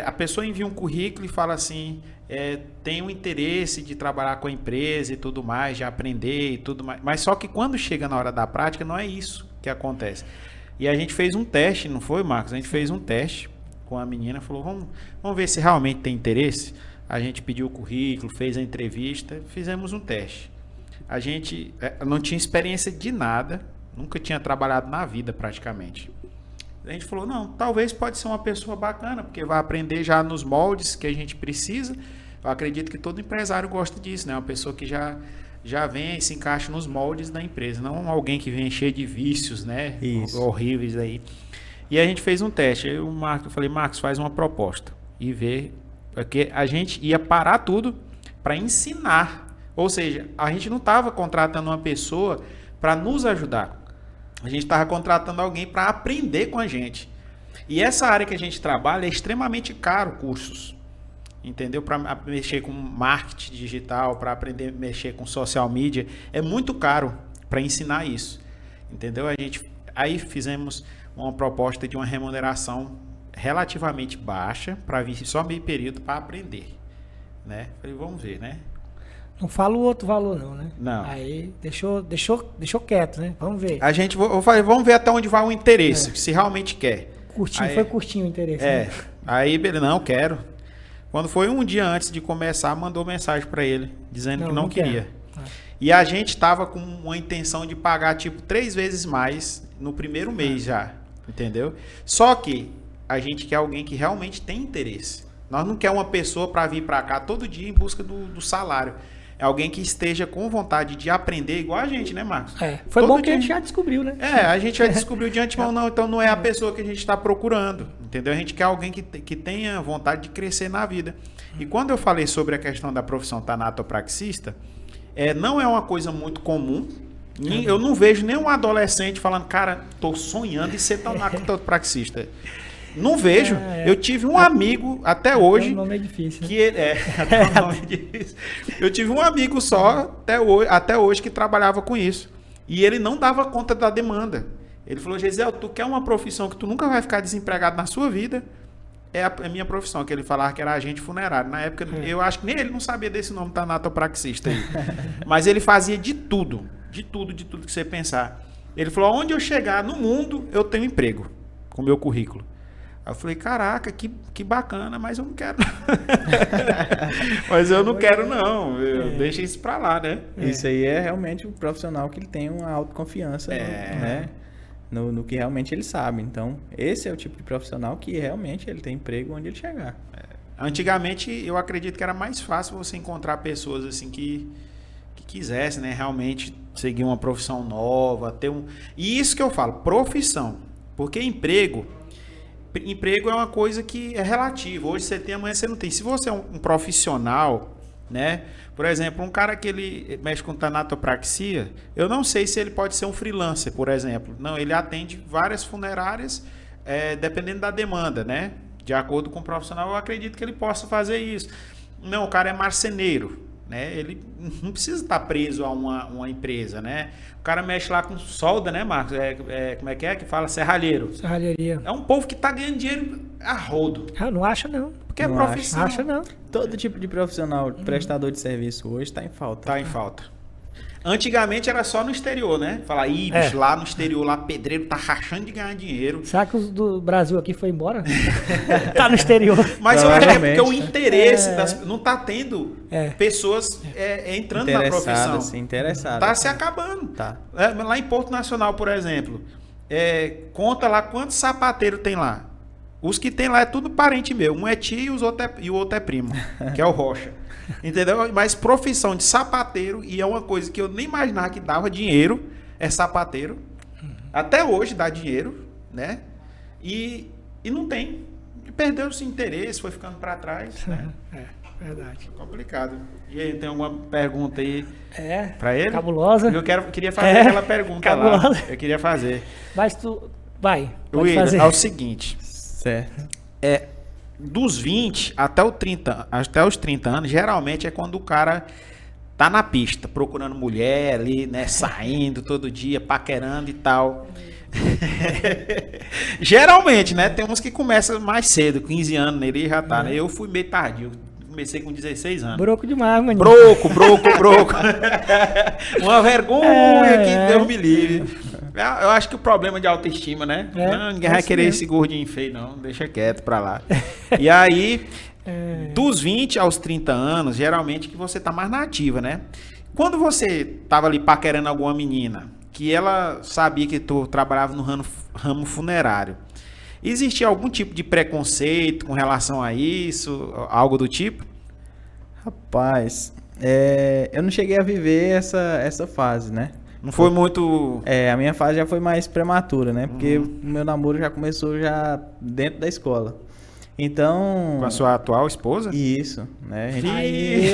A pessoa envia um currículo e fala assim, tem um interesse de trabalhar com a empresa e tudo mais, de aprender e tudo mais. Mas só que quando chega na hora da prática, não é isso que acontece. E a gente fez um teste, não foi, Marcos? A gente fez um teste com a menina, falou, vamos ver se realmente tem interesse. A gente pediu o currículo, fez a entrevista, fizemos um teste. A gente não tinha experiência de nada, nunca tinha trabalhado na vida praticamente. A gente falou, não, talvez pode ser uma pessoa bacana, porque vai aprender já nos moldes que a gente precisa. Eu acredito que todo empresário gosta disso, né? Uma pessoa que já vem e se encaixa nos moldes da empresa, não alguém que vem cheio de vícios, né? Isso. Horríveis aí. E a gente fez um teste. Eu falei, Marcos, faz uma proposta e vê, porque a gente ia parar tudo para ensinar. Ou seja, a gente não estava contratando uma pessoa para nos ajudar. A gente estava contratando alguém para aprender com a gente. E essa área que a gente trabalha é extremamente caro, cursos. Entendeu? Para mexer com marketing digital, para aprender a mexer com social media, é muito caro para ensinar isso. Entendeu? A gente aí fizemos uma proposta de uma remuneração relativamente baixa para vir só meio período para aprender, né? Falei, vamos ver, né? Não fala o outro valor não, né? Não. Aí deixou quieto, né? Vamos ver. A gente vamos ver até onde vai o interesse, se realmente quer. Curtinho, aí, foi curtinho o interesse. É. Né? Aí, beleza, não quero. Quando foi um dia antes de começar, mandou mensagem para ele dizendo que não queria. E a gente estava com uma intenção de pagar tipo 3 vezes mais no primeiro mês já, entendeu? Só que a gente quer alguém que realmente tem interesse. Nós não queremos uma pessoa para vir para cá todo dia em busca do salário. É alguém que esteja com vontade de aprender igual a gente, né, Marcos? Foi todo bom que a gente já descobriu, né? A gente já descobriu de antemão, não. Então não é a pessoa que a gente está procurando, entendeu? A gente quer alguém que tenha vontade de crescer na vida. E quando eu falei sobre a questão da profissão tanatopraxista, não é uma coisa muito comum. Eu não vejo nenhum adolescente falando, cara, tô sonhando em ser tanatopraxista. Não vejo. Eu tive um amigo até hoje. O nome é difícil. Né? Que até o nome é difícil. Eu tive um amigo só até hoje que trabalhava com isso. E ele não dava conta da demanda. Ele falou, Gisele, tu quer uma profissão que tu nunca vai ficar desempregado na sua vida? É a minha profissão, que ele falava que era agente funerário. Na época, eu acho que nem ele não sabia desse nome tanatopraxista aí. Mas ele fazia de tudo que você pensar. Ele falou, onde eu chegar no mundo, eu tenho emprego com o meu currículo. Aí eu falei, caraca, que bacana, mas eu não quero. Mas eu não quero, não. Deixa isso pra lá, né? Isso aí é realmente um profissional que ele tem uma autoconfiança, né? No que realmente ele sabe. Então, esse é o tipo de profissional que realmente ele tem emprego onde ele chegar. Antigamente, eu acredito que era mais fácil você encontrar pessoas assim que quisessem, né, realmente seguir uma profissão nova, E isso que eu falo, profissão. Porque emprego é uma coisa que é relativa. Hoje você tem, amanhã você não tem. Se você é um profissional, né? Por exemplo, um cara que ele mexe com tanatopraxia, eu não sei se ele pode ser um freelancer, por exemplo. Não, ele atende várias funerárias, dependendo da demanda, né? De acordo com o profissional, eu acredito que ele possa fazer isso. Não, o cara é marceneiro, né? Ele não precisa estar preso a uma empresa, né? O cara mexe lá com solda, né, Marcos? Como é que fala? Serralheiro. Serralheria. É um povo que está ganhando dinheiro a rodo. Não acha, não. Porque é profissão. Acha, não. Todo tipo de profissional, prestador de serviço hoje está em falta. Está em falta. Antigamente era só no exterior, né? Falar, bicho, lá no exterior, lá pedreiro tá rachando de ganhar dinheiro. Será que os do Brasil aqui foi embora? Tá no exterior. Mas eu acho que é porque o interesse não tá tendo pessoas entrando na profissão. Interessadas. Tá se acabando. Tá. Lá em Porto Nacional, por exemplo, conta lá quantos sapateiros tem lá. Os que tem lá é tudo parente meu. Um é tio e o outro é primo, que é o Rocha. Entendeu? Mas profissão de sapateiro, e é uma coisa que eu nem imaginava que dava dinheiro, é sapateiro. Até hoje dá dinheiro, né? E não tem. Perdeu esse interesse, foi ficando para trás. Né? Verdade. Complicado. E aí, tem alguma pergunta aí para ele? Cabulosa. Eu queria fazer aquela pergunta cabulosa. lá. Eu queria fazer. Mas tu... Vai. William, é o seguinte. Certo. Dos 20 até os 30 anos, geralmente é quando o cara tá na pista, procurando mulher ali, né, saindo todo dia, paquerando e tal. Geralmente, né, tem uns que começam mais cedo, 15 anos nele já tá, né? Eu fui meio tardio, comecei com 16 anos. Broco demais, maninho. Broco. Uma vergonha que Deus me livre. Eu acho que o problema de autoestima, né? Ninguém vai querer esse gordinho feio, não. Deixa quieto pra lá. E aí, dos 20 aos 30 anos, geralmente que você tá mais na ativa, né? Quando você tava ali paquerando alguma menina, que ela sabia que tu trabalhava no ramo funerário, existia algum tipo de preconceito com relação a isso? Algo do tipo? Rapaz, eu não cheguei a viver essa fase, né? Não foi muito... A minha fase já foi mais prematura, né? Porque o meu namoro já começou já dentro da escola. Então... Com a sua atual esposa? Isso, né? Aí.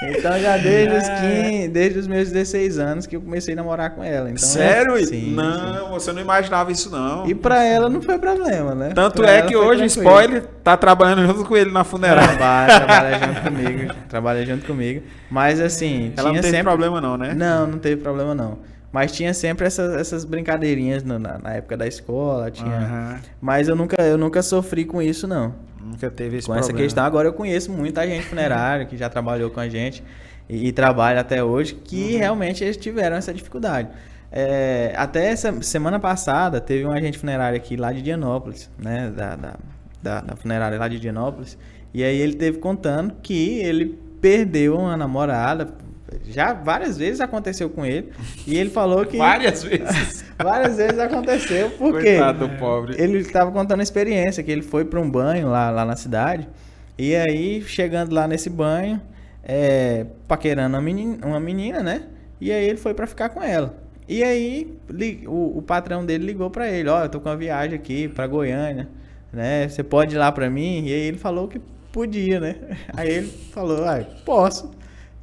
Então já desde os meus 16 anos que eu comecei a namorar com ela. Então, Sério? Sim, Não, sim. você não imaginava isso não. E pra ela não foi problema, né? Tanto Pra é ela que foi hoje, tranquilo. spoiler, tá trabalhando junto com ele na funerária. Trabalha junto comigo. Mas assim, Ela não tinha teve sempre... problema não, né? Não teve problema não. Mas tinha sempre essas brincadeirinhas na época da escola, tinha. Aham. Mas eu nunca sofri com isso, não. Nunca teve esse Com problema. essa questão. Agora eu conheço muita gente funerária que já trabalhou com a gente e trabalha até hoje, que realmente eles tiveram essa dificuldade. Até essa semana passada teve um agente funerário aqui lá de Dianópolis, né? Da funerária lá de Dianópolis. E aí ele teve contando que ele perdeu uma namorada. Já várias vezes aconteceu com ele. E ele falou que... Várias vezes. Várias vezes aconteceu. Por quê? Coitado do pobre. Ele estava contando a experiência, que ele foi para um banho lá na cidade. E aí, chegando lá nesse banho, paquerando uma menina, né? E aí ele foi para ficar com ela. E aí, o patrão dele ligou para ele. Ó, eu tô com uma viagem aqui para Goiânia, né? Você pode ir lá para mim? E aí ele falou que podia, né? Aí ele falou, posso.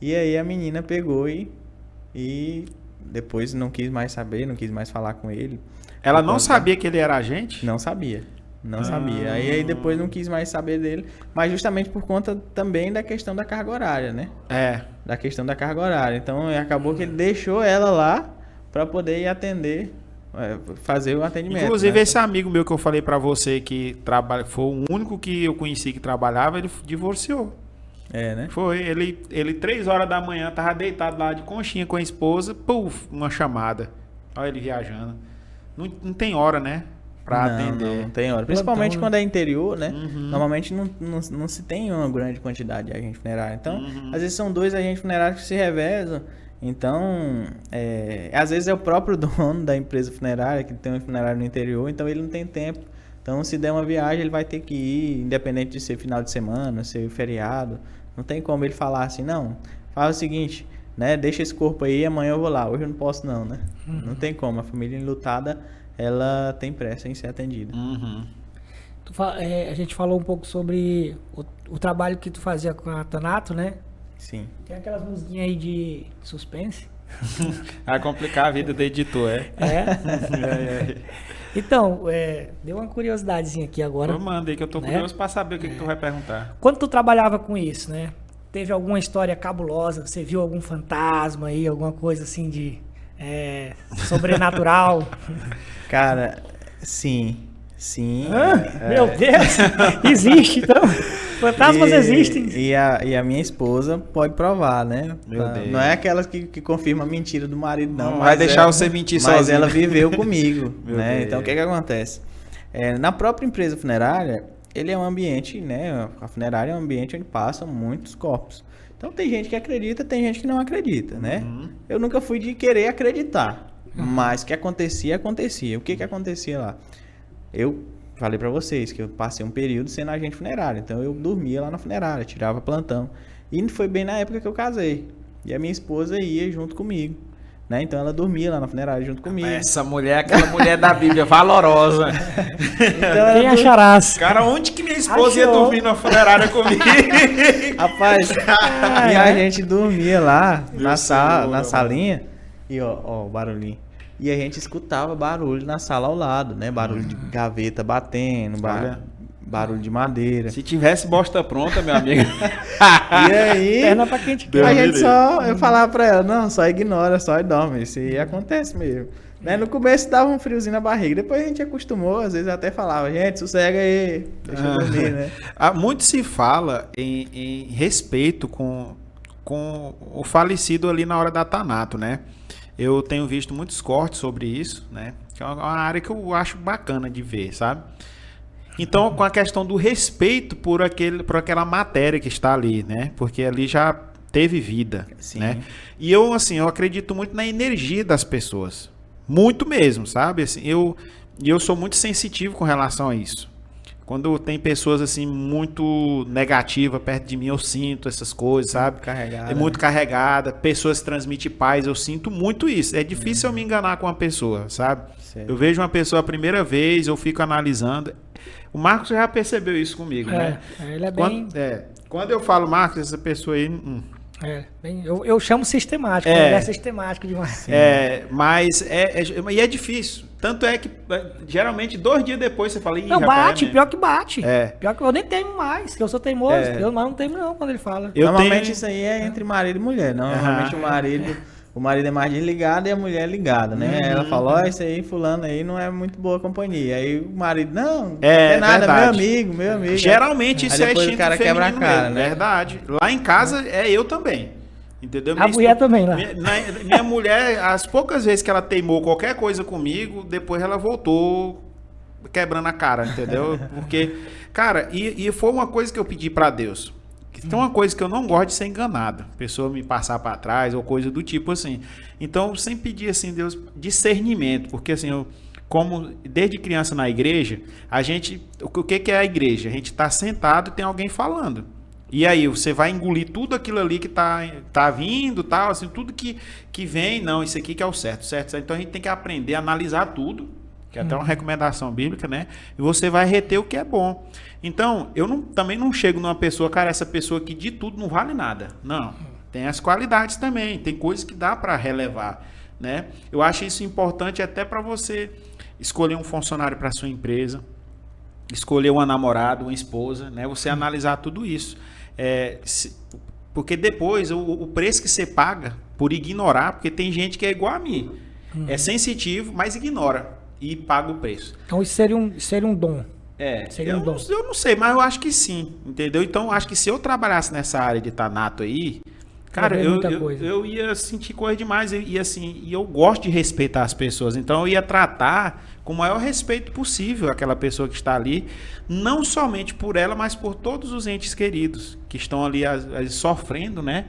E aí a menina pegou e depois não quis mais saber, não quis mais falar com ele. Ela não sabia que ele era agente? Não sabia. Aí depois não quis mais saber dele, mas justamente por conta também da questão da carga horária, né? Da questão da carga horária. Então acabou que ele deixou ela lá para poder ir atender, fazer o atendimento. Inclusive né? esse amigo meu que eu falei pra você que foi o único que eu conheci que trabalhava, ele divorciou. Né? Foi, ele 3 horas da manhã tava deitado lá de conchinha com a esposa, puf, uma chamada. Olha ele viajando. Não tem hora, né? Pra atender. Não tem hora. Principalmente Plantão, quando é interior, né? Normalmente não se tem uma grande quantidade de agente funerário. Então, às vezes são 2 agentes funerários que se revezam. Então, às vezes é o próprio dono da empresa funerária que tem um funerário no interior, então ele não tem tempo. Então, se der uma viagem, ele vai ter que ir, independente de ser final de semana, ser feriado. Não tem como ele falar assim, não, faz o seguinte, né? Deixa esse corpo aí, amanhã eu vou lá. Hoje eu não posso não, né? Não tem como. A família enlutada, ela tem pressa em ser atendida. A gente falou um pouco sobre o trabalho que tu fazia com a Thanato, né? Sim. Tem aquelas musiquinhas aí de suspense. Vai complicar a vida do editor, Então, deu uma curiosidadezinha aqui agora. Eu mandei que eu tô curioso pra saber o que tu vai perguntar. Quando tu trabalhava com isso, né? Teve alguma história cabulosa? Você viu algum fantasma aí? Alguma coisa assim de sobrenatural? Cara, sim. Meu Deus! Existe, então. Fantasmas existem. E a minha esposa pode provar, né? Meu Deus. Não é aquelas que confirma a mentira do marido, não. Não vai deixar você mentir sozinho. Mas ela viveu comigo, Meu né? Deus. Então, o que acontece? Na própria empresa funerária, ele é um ambiente, né? A funerária é um ambiente onde passam muitos corpos. Então, tem gente que acredita, tem gente que não acredita, né? Eu nunca fui de querer acreditar. Mas o que acontecia. O que acontecia lá? Eu falei pra vocês que eu passei um período sendo agente funerário. Então eu dormia lá na funerária, tirava plantão. E foi bem na época que eu casei. E a minha esposa ia junto comigo, né? Então ela dormia lá na funerária junto comigo. Essa mulher, aquela mulher da Bíblia, valorosa. Então, Quem acharás? Cara, onde que minha esposa ia Achou. dormir na funerária comigo? Rapaz, e a gente dormia lá na Senhor, salinha. E ó, o barulhinho. E a gente escutava barulho na sala ao lado, né? Barulho de gaveta batendo, Olha. barulho de madeira. Se tivesse bosta pronta, meu amigo. E aí, Perna pra quem te Deus a me gente livre. eu falava pra ela, não, só ignora, só dorme. Isso aí acontece mesmo. Né? No começo dava um friozinho na barriga, depois a gente acostumou, às vezes até falava, gente, sossega aí, deixa eu dormir, né? Muito se fala em respeito com o falecido ali na hora da Thanato, né? Eu tenho visto muitos cortes sobre isso, né? Que é uma área que eu acho bacana de ver, sabe? Então, com a questão do respeito por aquela matéria que está ali, né? Porque ali já teve vida, Sim. né? E eu, assim, eu acredito muito na energia das pessoas. Muito mesmo, sabe? Assim, eu sou muito sensitivo com relação a isso. Quando tem pessoas assim muito negativas perto de mim, eu sinto essas coisas, sabe? Carregada, É muito carregada. Pessoas transmitem paz, eu sinto muito isso. É difícil eu me enganar com uma pessoa, sabe? Certo. Eu vejo uma pessoa a primeira vez, eu fico analisando. O Marcos já percebeu isso comigo, né? Ele é bem... Quando eu falo, Marcos, essa pessoa aí... Eu chamo sistemático, ele é sistemático demais. Mas é difícil. Tanto é que geralmente 2 dias depois você fala... Não, bate, pior que bate. É. Pior que eu nem teimo mais, que eu sou teimoso. Eu não teimo não quando ele fala. Normalmente isso aí é entre marido e mulher. Normalmente o marido é mais desligado e a mulher é ligada, né? Ela fala, ó, isso aí, fulano aí não é muito boa companhia. Aí o marido, não é nada, verdade. meu amigo. Geralmente isso é instinto o cara quebra a cara, né? Verdade. Lá em casa é eu também. Entendeu? A mulher também, lá. Minha mulher, as poucas vezes que ela teimou qualquer coisa comigo, depois ela voltou quebrando a cara, entendeu? Porque, cara, e foi uma coisa que eu pedi pra Deus. Tem uma coisa que eu não gosto de ser enganado. Pessoa me passar pra trás ou coisa do tipo assim. Então, eu sempre pedi, assim, Deus, discernimento. Porque, assim, como desde criança na igreja, o que é a igreja? A gente tá sentado e tem alguém falando. E aí, você vai engolir tudo aquilo ali que tá vindo, tal, assim, tudo que vem, não, isso aqui que é o certo. Então, a gente tem que aprender a analisar tudo, que é até uma recomendação bíblica, né? E você vai reter o que é bom. Então, eu também não chego numa pessoa, cara, essa pessoa aqui de tudo não vale nada. Não, tem as qualidades também, tem coisas que dá para relevar, né? Eu acho isso importante até para você escolher um funcionário para sua empresa, escolher uma namorada, uma esposa, né? Você analisar tudo isso. Porque depois, o preço que você paga por ignorar, porque tem gente que é igual a mim, é sensitivo, mas ignora e paga o preço. Então isso seria um dom. Eu não sei, mas eu acho que sim, entendeu? Então, eu acho que se eu trabalhasse nessa área de tanato aí, cara, eu ia sentir coisa demais. E eu gosto de respeitar as pessoas. Então, eu ia tratar com o maior respeito possível aquela pessoa que está ali, não somente por ela, mas por todos os entes queridos que estão ali sofrendo, né?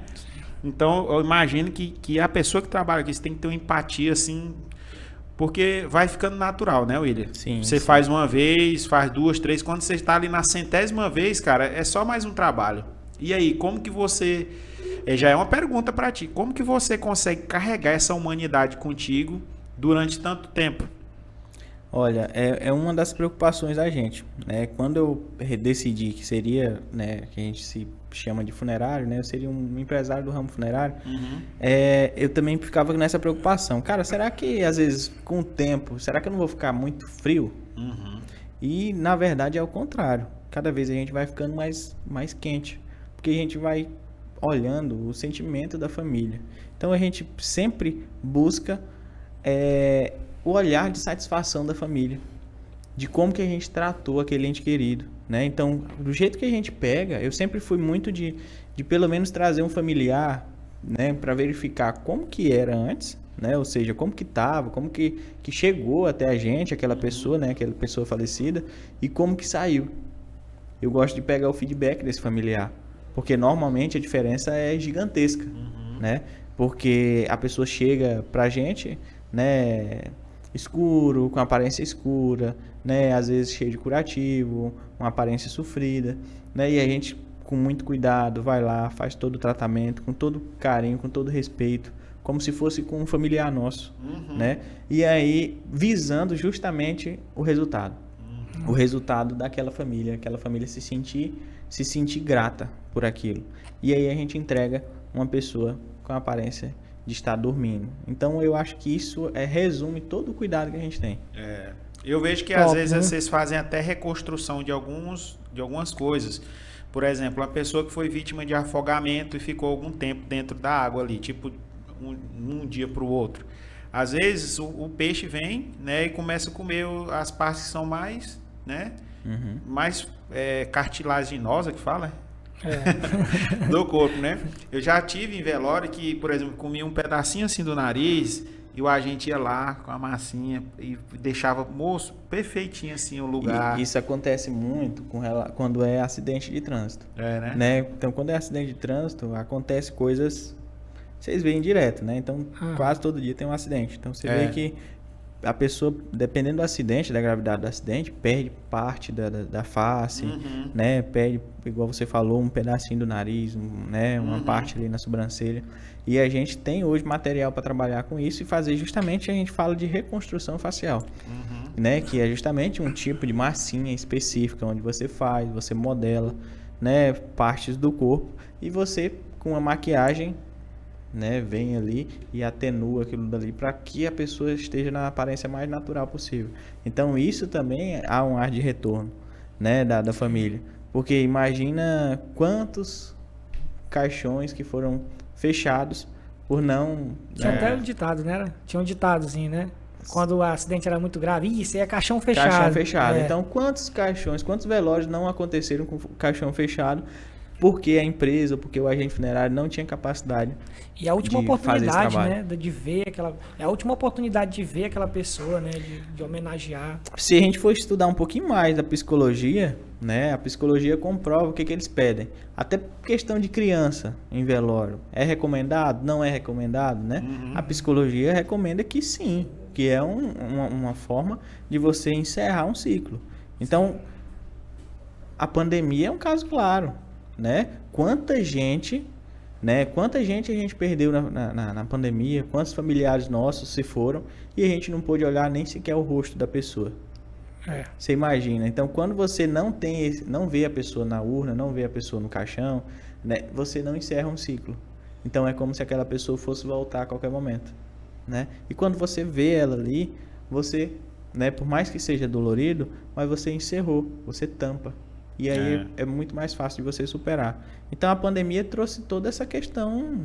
Então, eu imagino que a pessoa que trabalha aqui, você tem que ter uma empatia, assim... Porque vai ficando natural, né, William? Sim. Você faz uma vez, faz 2, 3. Quando você está ali na 100ª vez, cara, é só mais um trabalho. E aí, como que você... já é uma pergunta para ti. Como que você consegue carregar essa humanidade contigo durante tanto tempo? Olha, é uma das preocupações da gente, né? Quando eu decidi que seria, né, que a gente se chama de funerário, né? Eu seria um empresário do ramo funerário. Eu também ficava nessa preocupação. Cara, será que às vezes com o tempo, será que eu não vou ficar muito frio? E na verdade é o contrário. Cada vez a gente vai ficando mais quente, porque a gente vai olhando o sentimento da família. Então a gente sempre busca o olhar de satisfação da família, de como que a gente tratou aquele ente querido, né? Então, do jeito que a gente pega, eu sempre fui muito de pelo menos trazer um familiar, né, para verificar como que era antes, né? Ou seja, como que estava, como que chegou até a gente, aquela pessoa, né, aquela pessoa falecida, e como que saiu. Eu gosto de pegar o feedback desse familiar, porque normalmente a diferença é gigantesca, né? Porque a pessoa chega pra gente, né, escuro, com aparência escura, né, às vezes cheio de curativo, uma aparência sofrida, né, e a gente com muito cuidado vai lá, faz todo o tratamento, com todo carinho, com todo respeito, como se fosse com um familiar nosso, né, e aí visando justamente o resultado daquela família, aquela família se sentir grata por aquilo, e aí a gente entrega uma pessoa com a aparência de estar dormindo. Então eu acho que isso resume todo o cuidado que a gente tem. Eu vejo que às vezes vocês fazem até reconstrução de algumas coisas. Por exemplo, uma pessoa que foi vítima de afogamento e ficou algum tempo dentro da água ali, tipo um dia para o outro. Às vezes o peixe vem, né, e começa a comer as partes que são mais, né, mais cartilaginosa que fala, do corpo, né? Eu já tive em velório que, por exemplo, comia um pedacinho assim do nariz e o agente ia lá com a massinha e deixava, moço, perfeitinho assim o lugar. E isso acontece muito quando é acidente de trânsito. Né? Então, quando é acidente de trânsito, acontece coisas, vocês veem direto, né? Então, quase todo dia tem um acidente. Então, você vê que a pessoa, dependendo do acidente, da gravidade do acidente, perde parte da face, né? Perde, igual você falou, um pedacinho do nariz, né? Uma parte ali na sobrancelha. E a gente tem hoje material para trabalhar com isso e fazer justamente, a gente fala de reconstrução facial, né? Que é justamente um tipo de massinha específica, onde você faz, você modela, né? Partes do corpo e você, com a maquiagem, né, vem ali e atenua aquilo dali para que a pessoa esteja na aparência mais natural possível. Então isso também há um ar de retorno, né, da família, porque imagina quantos caixões que foram fechados por não... Tinha até um ditado, né? Tinha um ditadozinho, né? Quando o acidente era muito grave, isso aí é caixão fechado. Caixão fechado. Então quantos caixões, quantos velórios não aconteceram com caixão fechado porque a empresa, porque o agente funerário não tinha capacidade. E a última oportunidade, né, de ver aquela, é a última oportunidade de ver aquela pessoa, né, de homenagear. Se a gente for estudar um pouquinho mais da psicologia, né, a psicologia comprova o que eles pedem. Até questão de criança em velório, é recomendado? Não é recomendado, né? A psicologia recomenda que sim, que é uma forma de você encerrar um ciclo. Então, a pandemia é um caso claro. Né? Quanta gente a gente perdeu na pandemia, quantos familiares nossos se foram e a gente não pôde olhar nem sequer o rosto da pessoa. Você imagina. Então, quando você não vê a pessoa na urna, não vê a pessoa no caixão, né? Você não encerra um ciclo. Então, é como se aquela pessoa fosse voltar a qualquer momento, né? E quando você vê ela ali, você, né, por mais que seja dolorido, mas você encerrou, você tampa. E aí é muito mais fácil de você superar. Então a pandemia trouxe toda essa questão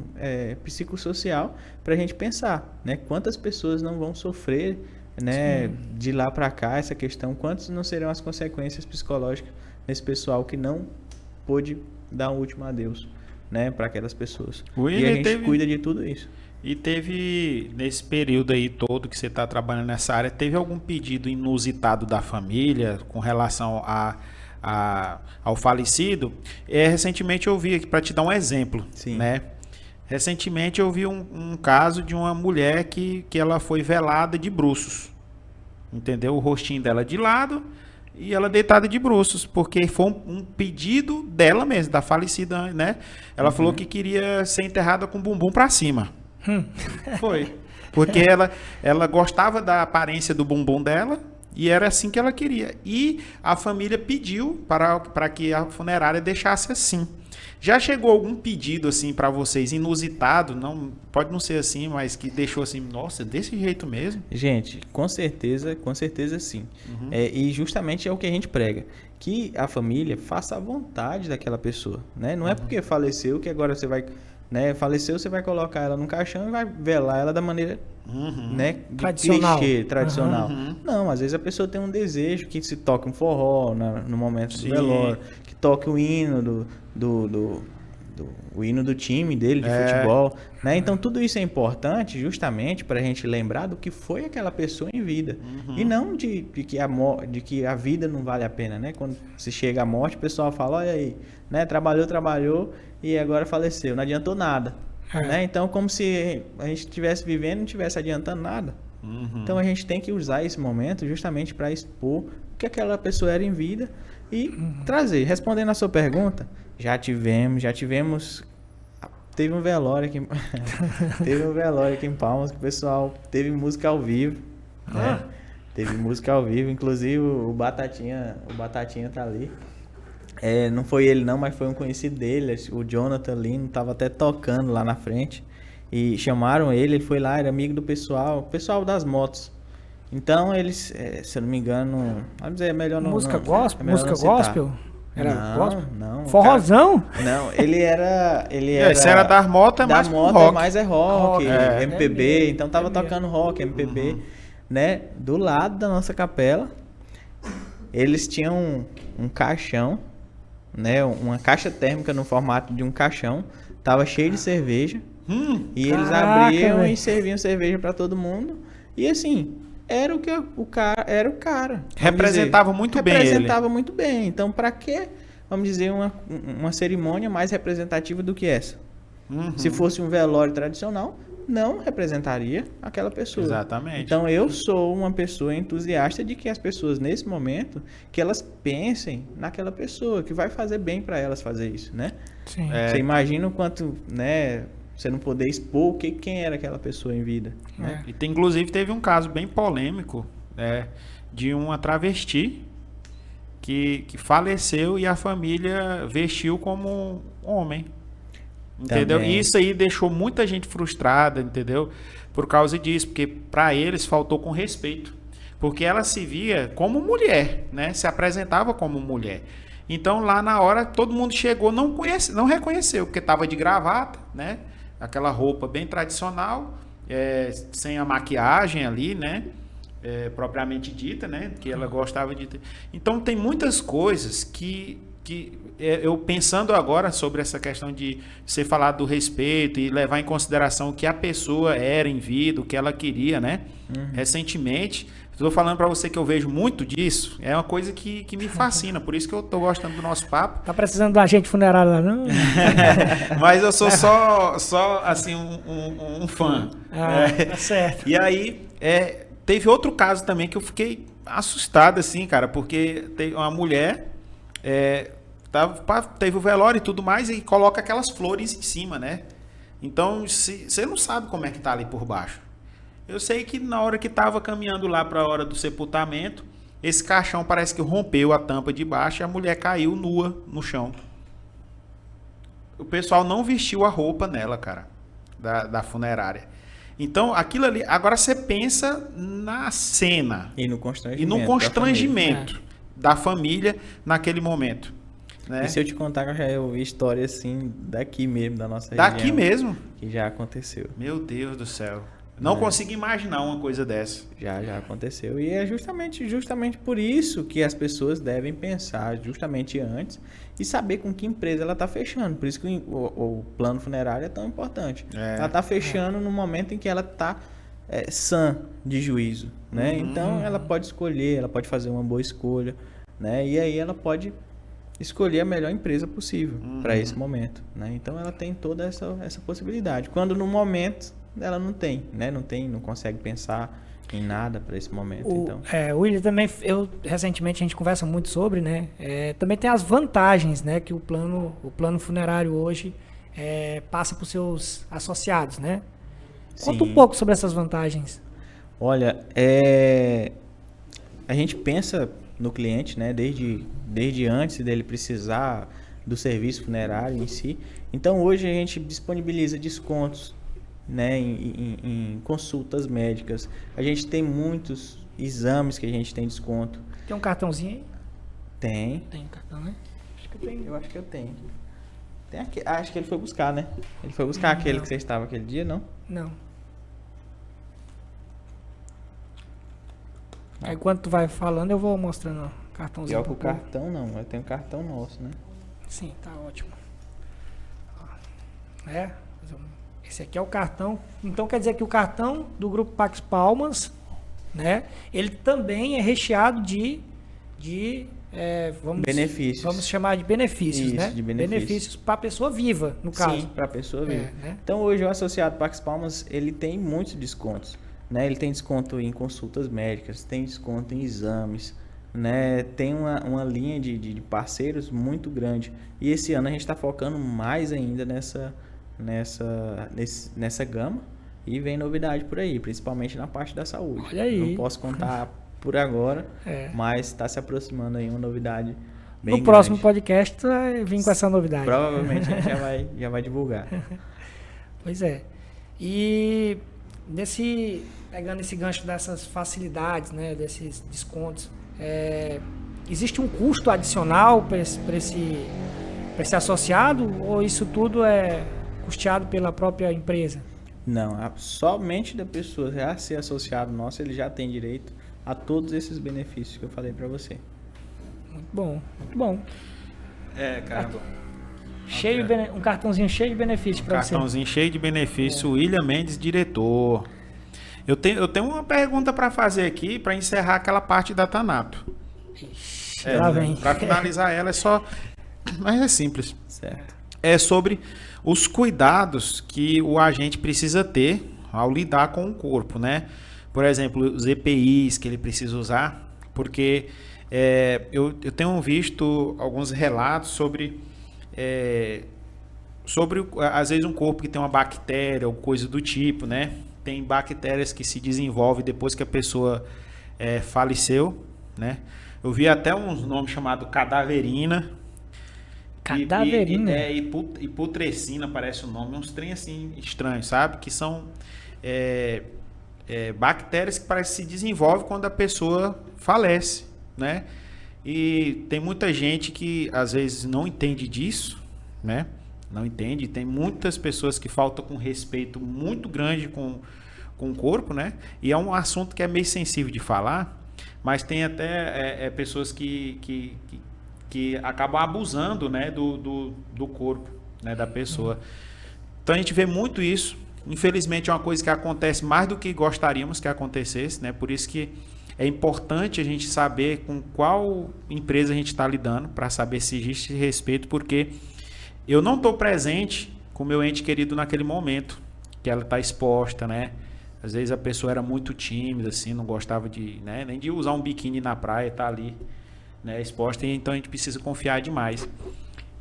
psicossocial para a gente pensar, né? Quantas pessoas não vão sofrer, né, de lá para cá essa questão, quantas não serão as consequências psicológicas nesse pessoal que não pôde dar um último adeus, né, para aquelas pessoas. E a gente cuida de tudo isso. E teve, nesse período aí todo que você está trabalhando nessa área, teve algum pedido inusitado da família com relação ao falecido? Recentemente eu vi aqui, para te dar um exemplo, né? Recentemente eu vi um caso de uma mulher que ela foi velada de bruços, entendeu? O rostinho dela de lado e ela deitada de bruços, porque foi um pedido dela mesma, da falecida, né? Ela falou que queria ser enterrada com o bumbum para cima. Foi, porque ela gostava da aparência do bumbum dela. E era assim que ela queria. E a família pediu para que a funerária deixasse assim. Já chegou algum pedido assim para vocês inusitado? Não, pode não ser assim, mas que deixou assim, nossa, desse jeito mesmo? Gente, com certeza sim. E justamente é o que a gente prega, que a família faça a vontade daquela pessoa, né? Não é porque faleceu que agora você vai, né? Faleceu, você vai colocar ela no caixão e vai velar ela da maneira, né, tradicional. Clichê, tradicional. Não, às vezes a pessoa tem um desejo que se toque um forró no momento do velório, que toque o hino o hino do time dele de futebol, né? Então tudo isso é importante justamente para a gente lembrar do que foi aquela pessoa em vida e não de que a vida não vale a pena, né? Quando se chega à morte, o pessoal fala, olha aí, né? Trabalhou e agora faleceu, não adiantou nada, né? Então como se a gente estivesse vivendo e não estivesse adiantando nada. Então a gente tem que usar esse momento justamente para expor o que aquela pessoa era em vida e trazer. Respondendo a sua pergunta, já tivemos teve um velório aqui em Palmas que o pessoal teve música ao vivo, né? Teve música ao vivo, inclusive o Batatinha tá ali. Não foi ele não, mas foi um conhecido dele, o Jonathan Lino, tava até tocando lá na frente. E chamaram ele foi lá, era amigo do pessoal das motos. Então eles, se eu não me engano, vamos dizer, é melhor não... Música gospel? Música gospel? Era gospel? Não. Forrozão? Cara, não, ele era... Se era das motos, mais rock. Mais rock, MPB, então tava tocando rock, MPB, né? Do lado da nossa capela, eles tinham um caixão, né? Uma caixa térmica no formato de um caixão, tava cheio de cerveja. E eles abriam e serviam cerveja para todo mundo. E assim, era o que o cara era o cara. Representava muito bem ele. Representava muito bem. Então, para que, vamos dizer, uma cerimônia mais representativa do que essa? Se fosse um velório tradicional, não representaria aquela pessoa. Exatamente. Então eu sou uma pessoa entusiasta de que as pessoas nesse momento, que elas pensem naquela pessoa, que vai fazer bem para elas fazer isso, né? Sim. Você imagina o quanto, né, você não poder expor quem era aquela pessoa em vida, né? E inclusive teve um caso bem polêmico, de uma travesti que faleceu e a família vestiu como homem. Entendeu? Também. E isso aí deixou muita gente frustrada, entendeu? Por causa disso, porque para eles faltou com respeito. Porque ela se via como mulher, né? Se apresentava como mulher. Então lá na hora todo mundo chegou, não reconheceu, porque estava de gravata, né? Aquela roupa bem tradicional, sem a maquiagem ali, né? Propriamente dita, né? Que ela gostava de ter. Então tem muitas coisas que eu pensando agora sobre essa questão de você falar do respeito e levar em consideração o que a pessoa era em vida, o que ela queria, né? Recentemente, estou falando para você que eu vejo muito disso, é uma coisa que me fascina, por isso que eu estou gostando do nosso papo. Tá precisando de um agente funerário lá, não? Mas eu sou só assim, um fã. Tá certo. E aí, teve outro caso também que eu fiquei assustado, assim, cara, porque tem uma mulher... teve o velório e tudo mais e coloca aquelas flores em cima, né? Então, você não sabe como é que tá ali por baixo. Eu sei que na hora que tava caminhando lá para a hora do sepultamento, esse caixão parece que rompeu a tampa de baixo e a mulher caiu nua no chão. O pessoal não vestiu a roupa nela, cara, da funerária. Então, aquilo ali... Agora você pensa na cena. E no constrangimento. Da família naquele momento. Né? E se eu te contar que eu já ouvi história assim daqui mesmo, da nossa região. Daqui mesmo? Que já aconteceu. Meu Deus do céu. Não consigo imaginar uma coisa dessa. Já aconteceu. E é justamente por isso que as pessoas devem pensar justamente antes e saber com que empresa ela está fechando. Por isso que o plano funerário é tão importante. Ela está fechando no momento em que ela está sã de juízo, né? Então ela pode escolher, ela pode fazer uma boa escolha, né? E aí ela pode escolher a melhor empresa possível para esse momento, né? Então ela tem toda essa possibilidade. Quando no momento ela não tem, né? Não consegue pensar em nada para esse momento. William, também, recentemente a gente conversa muito sobre, né? Também tem as vantagens, né? Que o plano funerário hoje passa para os seus associados, né? Conta um pouco sobre essas vantagens. Olha, a gente pensa no cliente, né? Desde antes dele precisar do serviço funerário em si. Então hoje a gente disponibiliza descontos, né, em consultas médicas. A gente tem muitos exames que a gente tem desconto. Tem um cartãozinho aí? Tem. Tem um cartão, né? Acho que eu tenho. Eu acho que eu tenho. Acho que ele foi buscar, né? Ele foi buscar aquele que você estava aquele dia, não? Não. Aí quando tu vai falando, eu vou mostrando o cartãozinho. Pior que o cartão não, eu tenho o cartão nosso, né? Sim, tá ótimo. Esse aqui é o cartão. Então quer dizer que o cartão do Grupo Pax Palmas, né? Ele também é recheado de benefícios. Vamos chamar de benefícios, Isso, né? De benefícios para a pessoa viva, no caso. Sim, para a pessoa viva. Né? Então hoje o associado Pax Palmas, ele tem muitos descontos, né? Ele tem desconto em consultas médicas, tem desconto em exames, né? Tem uma linha de parceiros muito grande. E esse ano a gente está focando mais ainda nessa gama, e vem novidade por aí, principalmente na parte da saúde. Olha aí. Não posso contar por agora, mas está se aproximando aí uma novidade bem grande. No próximo podcast tu vai vir com essa novidade. Provavelmente a gente já vai divulgar. Pois é. E pegando esse gancho dessas facilidades, né, desses descontos, existe um custo adicional para esse associado, ou isso tudo é custeado pela própria empresa? Não, somente da pessoa já ser associado nosso, ele já tem direito a todos esses benefícios que eu falei para você. Muito bom, muito bom. Cara. Um cartãozinho cheio de benefícios para você. Cartãozinho cheio de benefícios, William Mendes, diretor. Eu tenho uma pergunta para fazer aqui, para encerrar aquela parte da Thanato. Para finalizar ela, mas é simples. Certo. É sobre os cuidados que o agente precisa ter ao lidar com o corpo, né? Por exemplo, os EPIs que ele precisa usar, porque eu tenho visto alguns relatos sobre às vezes um corpo que tem uma bactéria ou coisa do tipo, né? Tem bactérias que se desenvolvem depois que a pessoa faleceu, né? Eu vi até uns nomes chamados cadaverina. Cadaverina? E putrescina parece o nome. Uns trem assim estranhos, sabe? Que são bactérias que parece que se desenvolvem quando a pessoa falece, né? E tem muita gente que às vezes não entende disso, né? Não entende. Tem muitas pessoas que faltam com respeito muito grande com o corpo, né? E é um assunto que é meio sensível de falar, mas tem até pessoas que acabam abusando, né, do corpo, né, da pessoa. Então a gente vê muito isso. Infelizmente é uma coisa que acontece mais do que gostaríamos que acontecesse, né? Por isso que é importante a gente saber com qual empresa a gente está lidando, para saber se existe respeito, porque eu não estou presente com o meu ente querido naquele momento que ela está exposta, né? Às vezes a pessoa era muito tímida, assim, não gostava né, nem de usar um biquíni na praia, tá ali, né, exposta, e então a gente precisa confiar demais.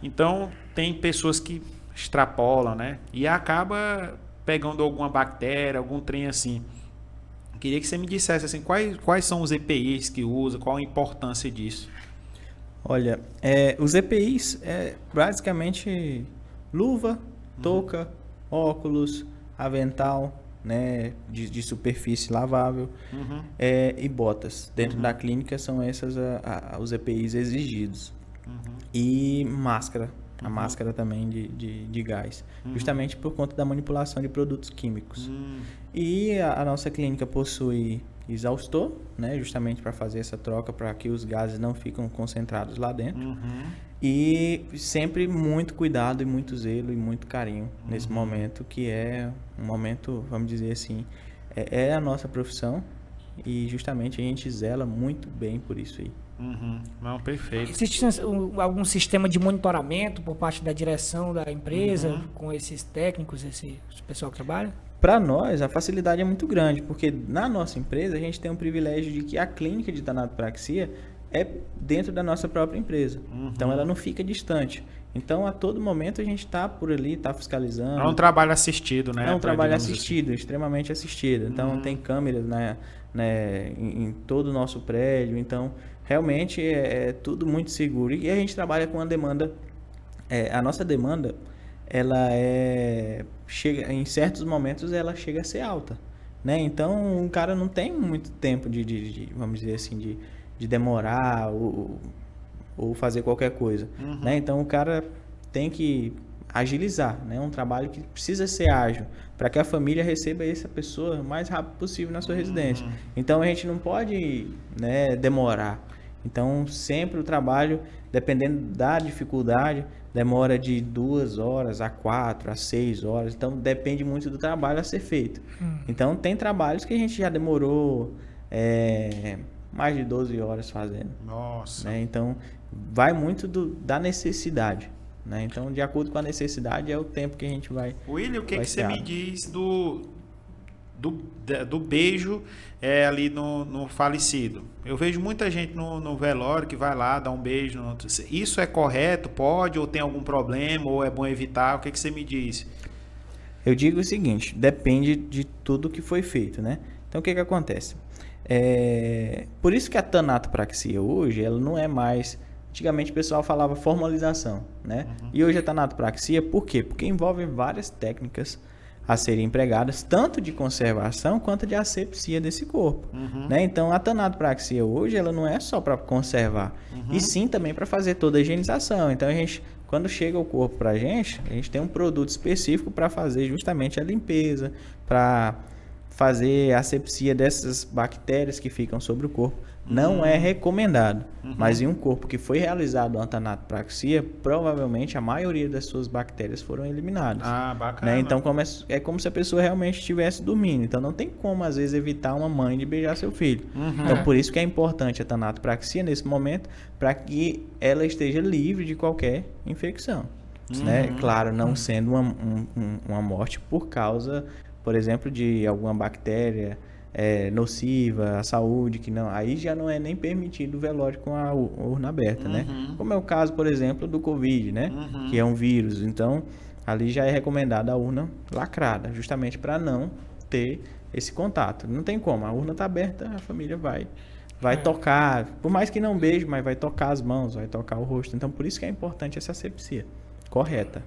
Então tem pessoas que extrapolam, né? E acaba pegando alguma bactéria, algum trem assim. Queria que você me dissesse assim, quais são os EPIs que usa, qual a importância disso? Olha, os EPIs basicamente luva, touca, óculos, avental, né, de superfície lavável, e botas. Dentro da clínica são esses os EPIs exigidos. E máscara. A máscara também de gás, justamente por conta da manipulação de produtos químicos. E a nossa clínica possui exaustor, né, justamente para fazer essa troca, para que os gases não ficam concentrados lá dentro. E sempre muito cuidado e muito zelo e muito carinho nesse momento, que é um momento, vamos dizer assim, é a nossa profissão, e justamente a gente zela muito bem por isso aí. Não, perfeito. Existe algum sistema de monitoramento por parte da direção da empresa com esses técnicos, esse pessoal que trabalha? Para nós, a facilidade é muito grande, porque na nossa empresa a gente tem um privilégio de que a clínica de tanatopraxia é dentro da nossa própria empresa. Então ela não fica distante. Então a todo momento a gente está por ali, está fiscalizando. É um trabalho assistido, né? É um trabalho assistido, extremamente assistido. Então tem câmeras, em todo o nosso prédio. Então realmente é tudo muito seguro. E a gente trabalha com uma demanda. A nossa demanda, ela chega em certos momentos ela chega a ser alta, né? Então o cara não tem muito tempo vamos dizer assim, de demorar ou fazer qualquer coisa, né? Então o cara tem que agilizar, né? Um trabalho que precisa ser ágil para que a família receba essa pessoa o mais rápido possível na sua residência. Então a gente não pode, né, demorar. Então sempre o trabalho, dependendo da dificuldade, demora de 2 horas a 4, a 6 horas. Então depende muito do trabalho a ser feito. Então tem trabalhos que a gente já demorou mais de 12 horas fazendo. Nossa. Né? Então vai muito da necessidade. Né? Então, de acordo com a necessidade, é o tempo que a gente vai. William, o que você me diz do beijo ali no falecido? Eu vejo muita gente no velório que vai lá dar um beijo no outro. Isso é correto? Pode? Ou tem algum problema? Ou é bom evitar? O que você me diz? Eu digo o seguinte, depende de tudo que foi feito, né? Então, o que acontece? Por isso que a tanatopraxia hoje, ela não é mais... Antigamente o pessoal falava formalização, né? E hoje a tanatopraxia, por quê? Porque envolve várias técnicas a serem empregadas, tanto de conservação quanto de asepsia desse corpo, né? Então a tanatopraxia hoje, ela não é só para conservar, e sim também para fazer toda a higienização. Então a gente, quando chega o corpo para a gente tem um produto específico para fazer justamente a limpeza, para fazer a asepsia dessas bactérias que ficam sobre o corpo. Não é recomendado, mas em um corpo que foi realizado uma tanatopraxia, provavelmente a maioria das suas bactérias foram eliminadas. Ah, bacana. Né? Então é como se a pessoa realmente estivesse dormindo. Então não tem como, às vezes, evitar uma mãe de beijar seu filho. Então por isso que é importante a tanatopraxia nesse momento, para que ela esteja livre de qualquer infecção. Né? Claro, não sendo uma morte por causa por exemplo, de alguma bactéria nociva à saúde, que não, aí já não é nem permitido o velório com a urna aberta, né? Como é o caso, por exemplo, do Covid, né? Que é um vírus. Então, ali já é recomendada a urna lacrada, justamente para não ter esse contato. Não tem como, a urna está aberta, a família vai tocar, por mais que não beije, mas vai tocar as mãos, vai tocar o rosto. Então, por isso que é importante essa asepsia correta.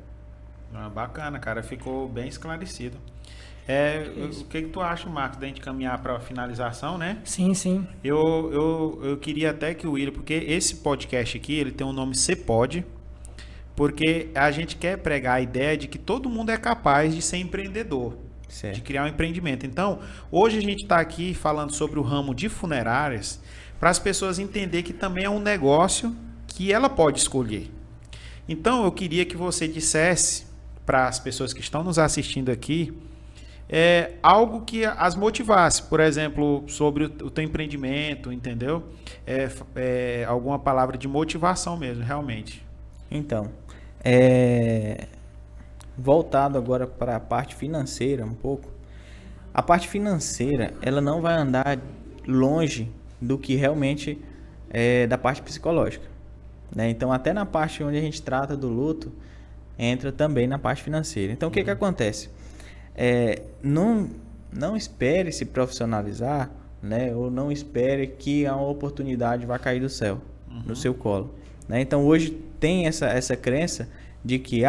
Bacana, cara, ficou bem esclarecido. O que tu acha, Marcos, da gente caminhar para a finalização, né? Sim, sim. Eu queria até que o William, porque esse podcast aqui, ele tem um nome Cê Pode, porque a gente quer pregar a ideia de que todo mundo é capaz de ser empreendedor, Certo. de criar um empreendimento. Então, hoje a gente está aqui falando sobre o ramo de funerárias, para as pessoas entenderem que também é um negócio que ela pode escolher. Então, eu queria que você dissesse para as pessoas que estão nos assistindo aqui, algo que as motivasse, por exemplo, sobre o teu empreendimento, entendeu? Alguma palavra de motivação mesmo, realmente. Então, voltado agora para a parte financeira um pouco, a parte financeira, ela não vai andar longe do que realmente é da parte psicológica, né? Então, até na parte onde a gente trata do luto, entra também na parte financeira. Então, o que acontece? Não espere se profissionalizar, né? Ou não espere que a oportunidade vá cair do céu no seu colo, né? Então hoje tem essa crença de que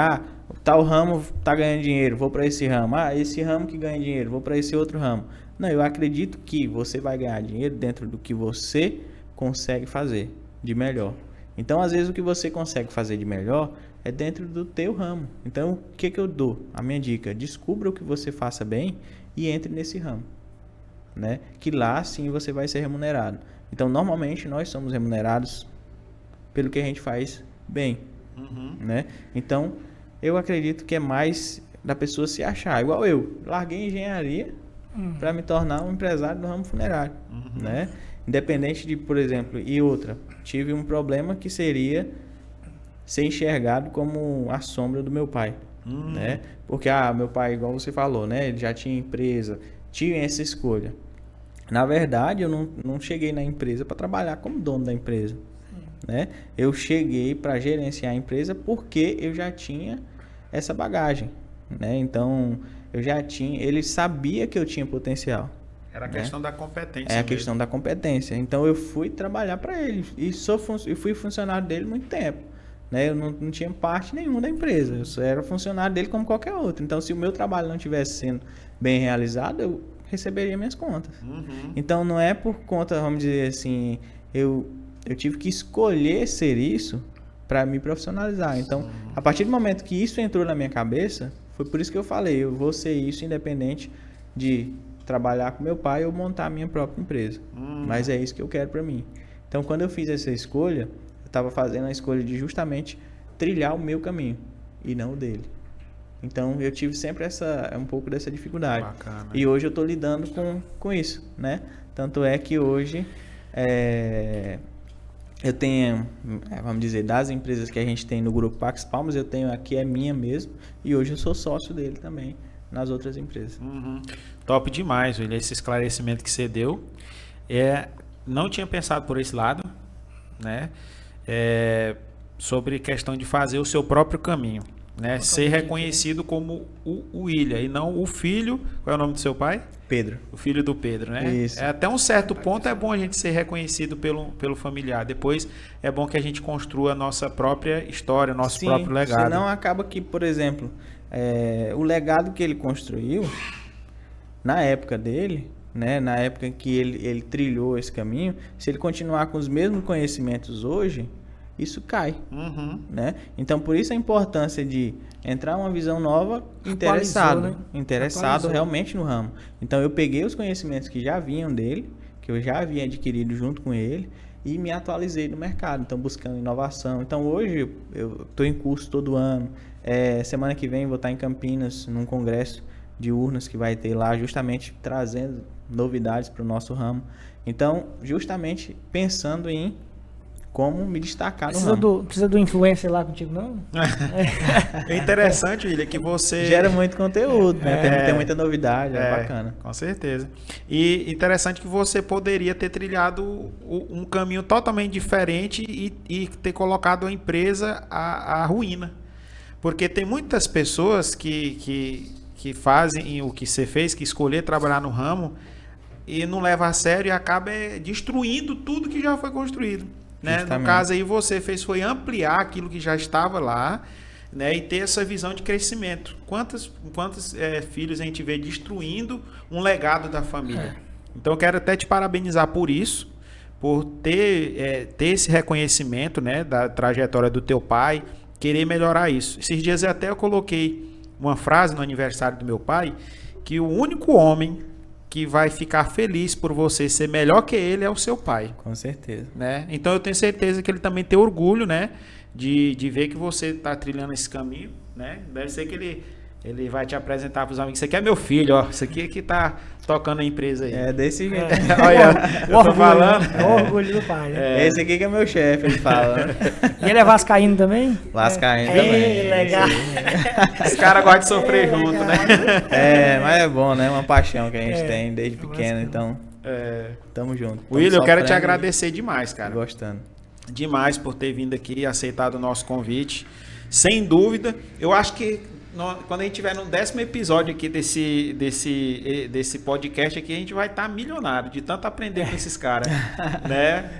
tal ramo está ganhando dinheiro, vou para esse ramo. Esse ramo que ganha dinheiro, vou para esse outro ramo. Não, eu acredito que você vai ganhar dinheiro dentro do que você consegue fazer de melhor. Então, às vezes, o que você consegue fazer de melhor é dentro do teu ramo. Então, o que eu dou? A minha dica: descubra o que você faça bem e entre nesse ramo, né? Que lá, sim, você vai ser remunerado. Então, normalmente, nós somos remunerados pelo que a gente faz bem, né? Então, eu acredito que é mais da pessoa se achar. Igual eu, larguei engenharia para me tornar um empresário do ramo funerário, né? Independente de, por exemplo, tive um problema que seria ser enxergado como a sombra do meu pai, né? Porque, meu pai, igual você falou, né? Ele já tinha empresa, tinha essa escolha. Na verdade, eu não cheguei na empresa para trabalhar como dono da empresa, né? Eu cheguei para gerenciar a empresa porque eu já tinha essa bagagem, né? Então, ele sabia que eu tinha potencial. Era a questão da competência. É a questão da competência. Então, eu fui trabalhar para ele e fui funcionário dele muito tempo, né? Eu não tinha parte nenhuma da empresa. Eu só era funcionário dele como qualquer outro. Então, se o meu trabalho não estivesse sendo bem realizado, eu receberia minhas contas. Então, não é por conta, vamos dizer assim, eu tive que escolher ser isso para me profissionalizar. Então, a partir do momento que isso entrou na minha cabeça, foi por isso que eu falei, eu vou ser isso independente de trabalhar com meu pai ou montar a minha própria empresa. Mas é isso que eu quero para mim. Então, quando eu fiz essa escolha, eu estava fazendo a escolha de justamente trilhar o meu caminho e não o dele. Então, eu tive sempre um pouco dessa dificuldade. Bacana. E hoje eu estou lidando com isso, né? Tanto é que hoje eu tenho, vamos dizer, das empresas que a gente tem no grupo Pax Palmas, eu tenho aqui é minha mesmo, e hoje eu sou sócio dele também nas outras empresas. Top demais, William, esse esclarecimento que você deu. Não tinha pensado por esse lado, né? Sobre questão de fazer o seu próprio caminho, né? Ser reconhecido como o William e não o filho. Qual é o nome do seu pai? Pedro. O filho do Pedro, né? Isso. Até um certo ponto é bom a gente ser reconhecido pelo familiar. Depois é bom que a gente construa a nossa própria história, nosso próprio legado. Senão acaba que, por exemplo, o legado que ele construiu na época dele, né? Na época que ele trilhou esse caminho, se ele continuar com os mesmos conhecimentos hoje, isso cai, né? Então, por isso a importância de entrar uma visão nova, interessado realmente no ramo. Então, eu peguei os conhecimentos que já vinham dele, que eu já havia adquirido junto com ele, e me atualizei no mercado, então buscando inovação. Então, hoje eu estou em curso todo ano. Semana que vem vou estar em Campinas, num congresso de urnas que vai ter lá, justamente trazendo novidades para o nosso ramo. Então, justamente pensando em como me destacar no Precisa ramo. precisa do influencer lá contigo, não? É interessante, William, que você... Gera muito conteúdo, né? Tem muita novidade, é bacana. Com certeza. E interessante que você poderia ter trilhado um caminho totalmente diferente e ter colocado a empresa à ruína. Porque tem muitas pessoas que fazem o que você fez, que escolher trabalhar no ramo e não leva a sério e acaba destruindo tudo que já foi construído. Né? No caso aí você foi ampliar aquilo que já estava lá, né? E ter essa visão de crescimento. Quantos filhos a gente vê destruindo um legado da família? Então eu quero até te parabenizar por isso, por ter esse reconhecimento, né, da trajetória do teu pai, querer melhorar isso. Esses dias eu coloquei uma frase no aniversário do meu pai, que o único homem que vai ficar feliz por você ser melhor que ele é o seu pai. Com certeza. Né? Então eu tenho certeza que ele também tem orgulho, né, de ver que você está trilhando esse caminho. Né? Deve ser que ele vai te apresentar para os amigos. Isso aqui é meu filho, ó. Isso aqui é que tá tocando a empresa aí. É desse jeito. Olha, eu tô falando. O orgulho do pai, né? Esse aqui que é meu chefe, ele fala. E ele é vascaíno também? Vascaíno também. Legal. Os caras gostam de sofrer junto, né? Mas é bom, né? Uma paixão que a gente tem desde pequeno, então. Tamo junto. William, eu quero te agradecer demais, cara. Gostando. Demais por ter vindo aqui e aceitado o nosso convite. Sem dúvida. Eu acho que quando a gente tiver no 10º episódio aqui desse podcast aqui, a gente vai estar milionário de tanto aprender com esses caras, né?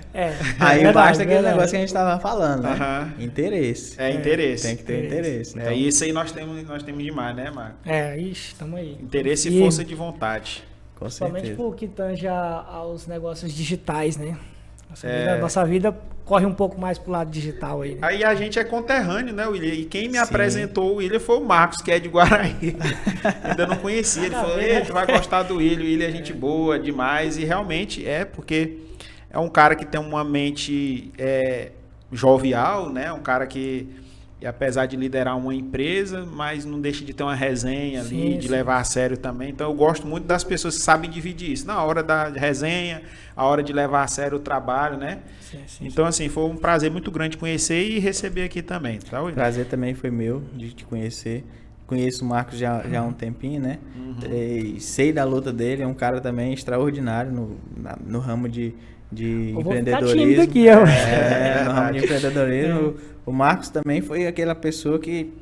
Aí basta aquele negócio que a gente estava falando, né? Interesse. Interesse. Tem que ter interesse. Então... Isso aí nós temos demais, né, Marco? Estamos aí. Interesse e força de vontade. Com certeza. Principalmente por que tange aos negócios digitais, né? Nossa vida corre um pouco mais pro lado digital aí. Né? Aí a gente é conterrâneo, né, William? E quem me apresentou o William foi o Marcos, que é de Guaraí. Ainda não conhecia. Ele falou, tu vai gostar do William. O William é gente boa demais. E realmente porque é um cara que tem uma mente jovial, né? Um cara que, apesar de liderar uma empresa, mas não deixa de ter uma resenha ali, de levar a sério também. Então eu gosto muito das pessoas que sabem dividir isso. Na hora da resenha, a hora de levar a sério o trabalho, né? Então, assim, foi um prazer muito grande conhecer e receber aqui também. Tá, William? Prazer também foi meu de te conhecer. Conheço o Marcos já há um tempinho, né? Sei da luta dele, é um cara também extraordinário no ramo de empreendedorismo. Aqui, no ramo de empreendedorismo. O Marcos também foi aquela pessoa que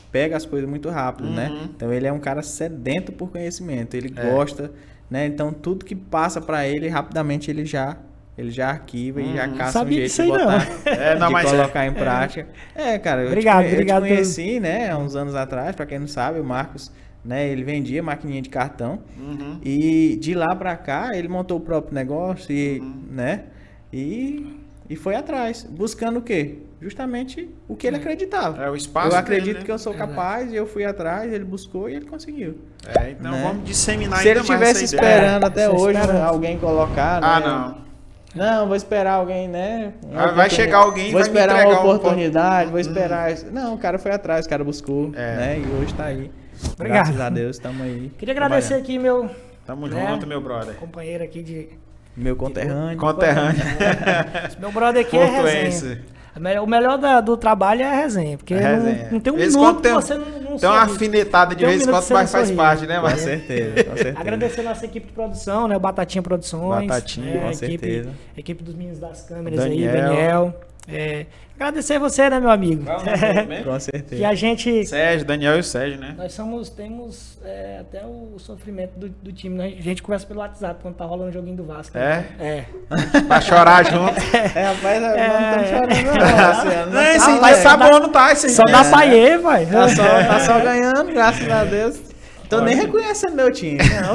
pega as coisas muito rápido, né? Então ele é um cara sedento por conhecimento, ele gosta, né? Então tudo que passa para ele, rapidamente ele já arquiva e já caça um jeito de botar, de colocar em prática. Cara, eu te conheci, né, há uns anos atrás, para quem não sabe, o Marcos, né, ele vendia maquininha de cartão e de lá para cá ele montou o próprio negócio né, e foi atrás, buscando o quê? Justamente o que ele acreditava. O espaço eu acredito dele, né? que eu sou capaz e eu fui atrás, ele buscou e ele conseguiu. Então vamos disseminar ainda mais essa ideia. Se ele estivesse esperando até hoje alguém colocar, né? Não, vou esperar alguém, né? Vai chegar alguém e vai me entregar Vou esperar uma oportunidade, vou esperar... Não, o cara foi atrás, o cara buscou, né? E hoje tá aí. Obrigado. Graças a Deus, estamos aí. Queria agradecer aqui meu... Tamo junto, meu brother. Companheiro aqui de... Meu conterrâneo. Meu brother aqui é resenha. O melhor do trabalho é a resenha, porque não tem um minuto que você não tem uma afinetada de vez em quando, mas faz parte, né? Com certeza. Agradecer a nossa equipe de produção, né? O Batatinha Produções. Com certeza. A equipe dos meninos das câmeras aí, Daniel. Agradecer você, né, meu amigo? Com certeza. Que a gente... Sérgio, Daniel e o Sérgio, né? Nós temos até o sofrimento do time, né? A gente conversa pelo WhatsApp quando tá rolando o joguinho do Vasco. Né? Pra chorar junto. Rapaz, não estamos chorando não. Esse dia tá bom, não tá? Só dá paiê, vai. Tá só ganhando, graças a Deus. Tô nem reconhecendo meu time. Não.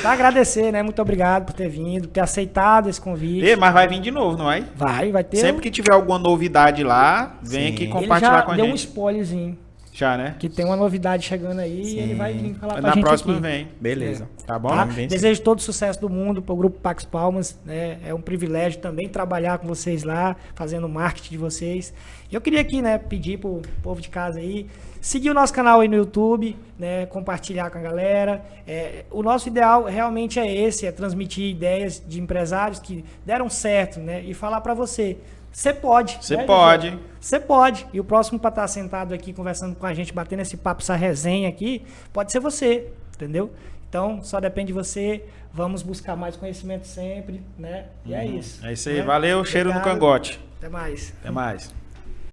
Pra agradecer, né? Muito obrigado por ter vindo, por ter aceitado esse convite. Mas vai vir de novo, não vai? Vai ter. Sempre que tiver alguma novidade lá, vem aqui compartilhar com a gente. Ele já deu um spoilerzinho. Já, né? Que tem uma novidade chegando aí e ele vai vir falar pra Na gente próxima aqui. vem. Beleza. Tá bom? Tá? Vamos vencer. Desejo todo o sucesso do mundo para o Grupo Pax Palmas. Né? É um privilégio também trabalhar com vocês lá, fazendo o marketing de vocês. E eu queria aqui, né, pedir pro povo de casa aí, seguir o nosso canal aí no YouTube, né, compartilhar com a galera. O nosso ideal realmente é esse, é transmitir ideias de empresários que deram certo, né, e falar para você. Você pode. Você né, pode. gente? Você pode. E o próximo para estar sentado aqui conversando com a gente, batendo esse papo, essa resenha aqui, pode ser você, entendeu? Então, só depende de você. Vamos buscar mais conhecimento sempre, né? E é isso. É isso aí. né? Valeu, cheiro no Obrigado. cangote. Até mais. Até mais.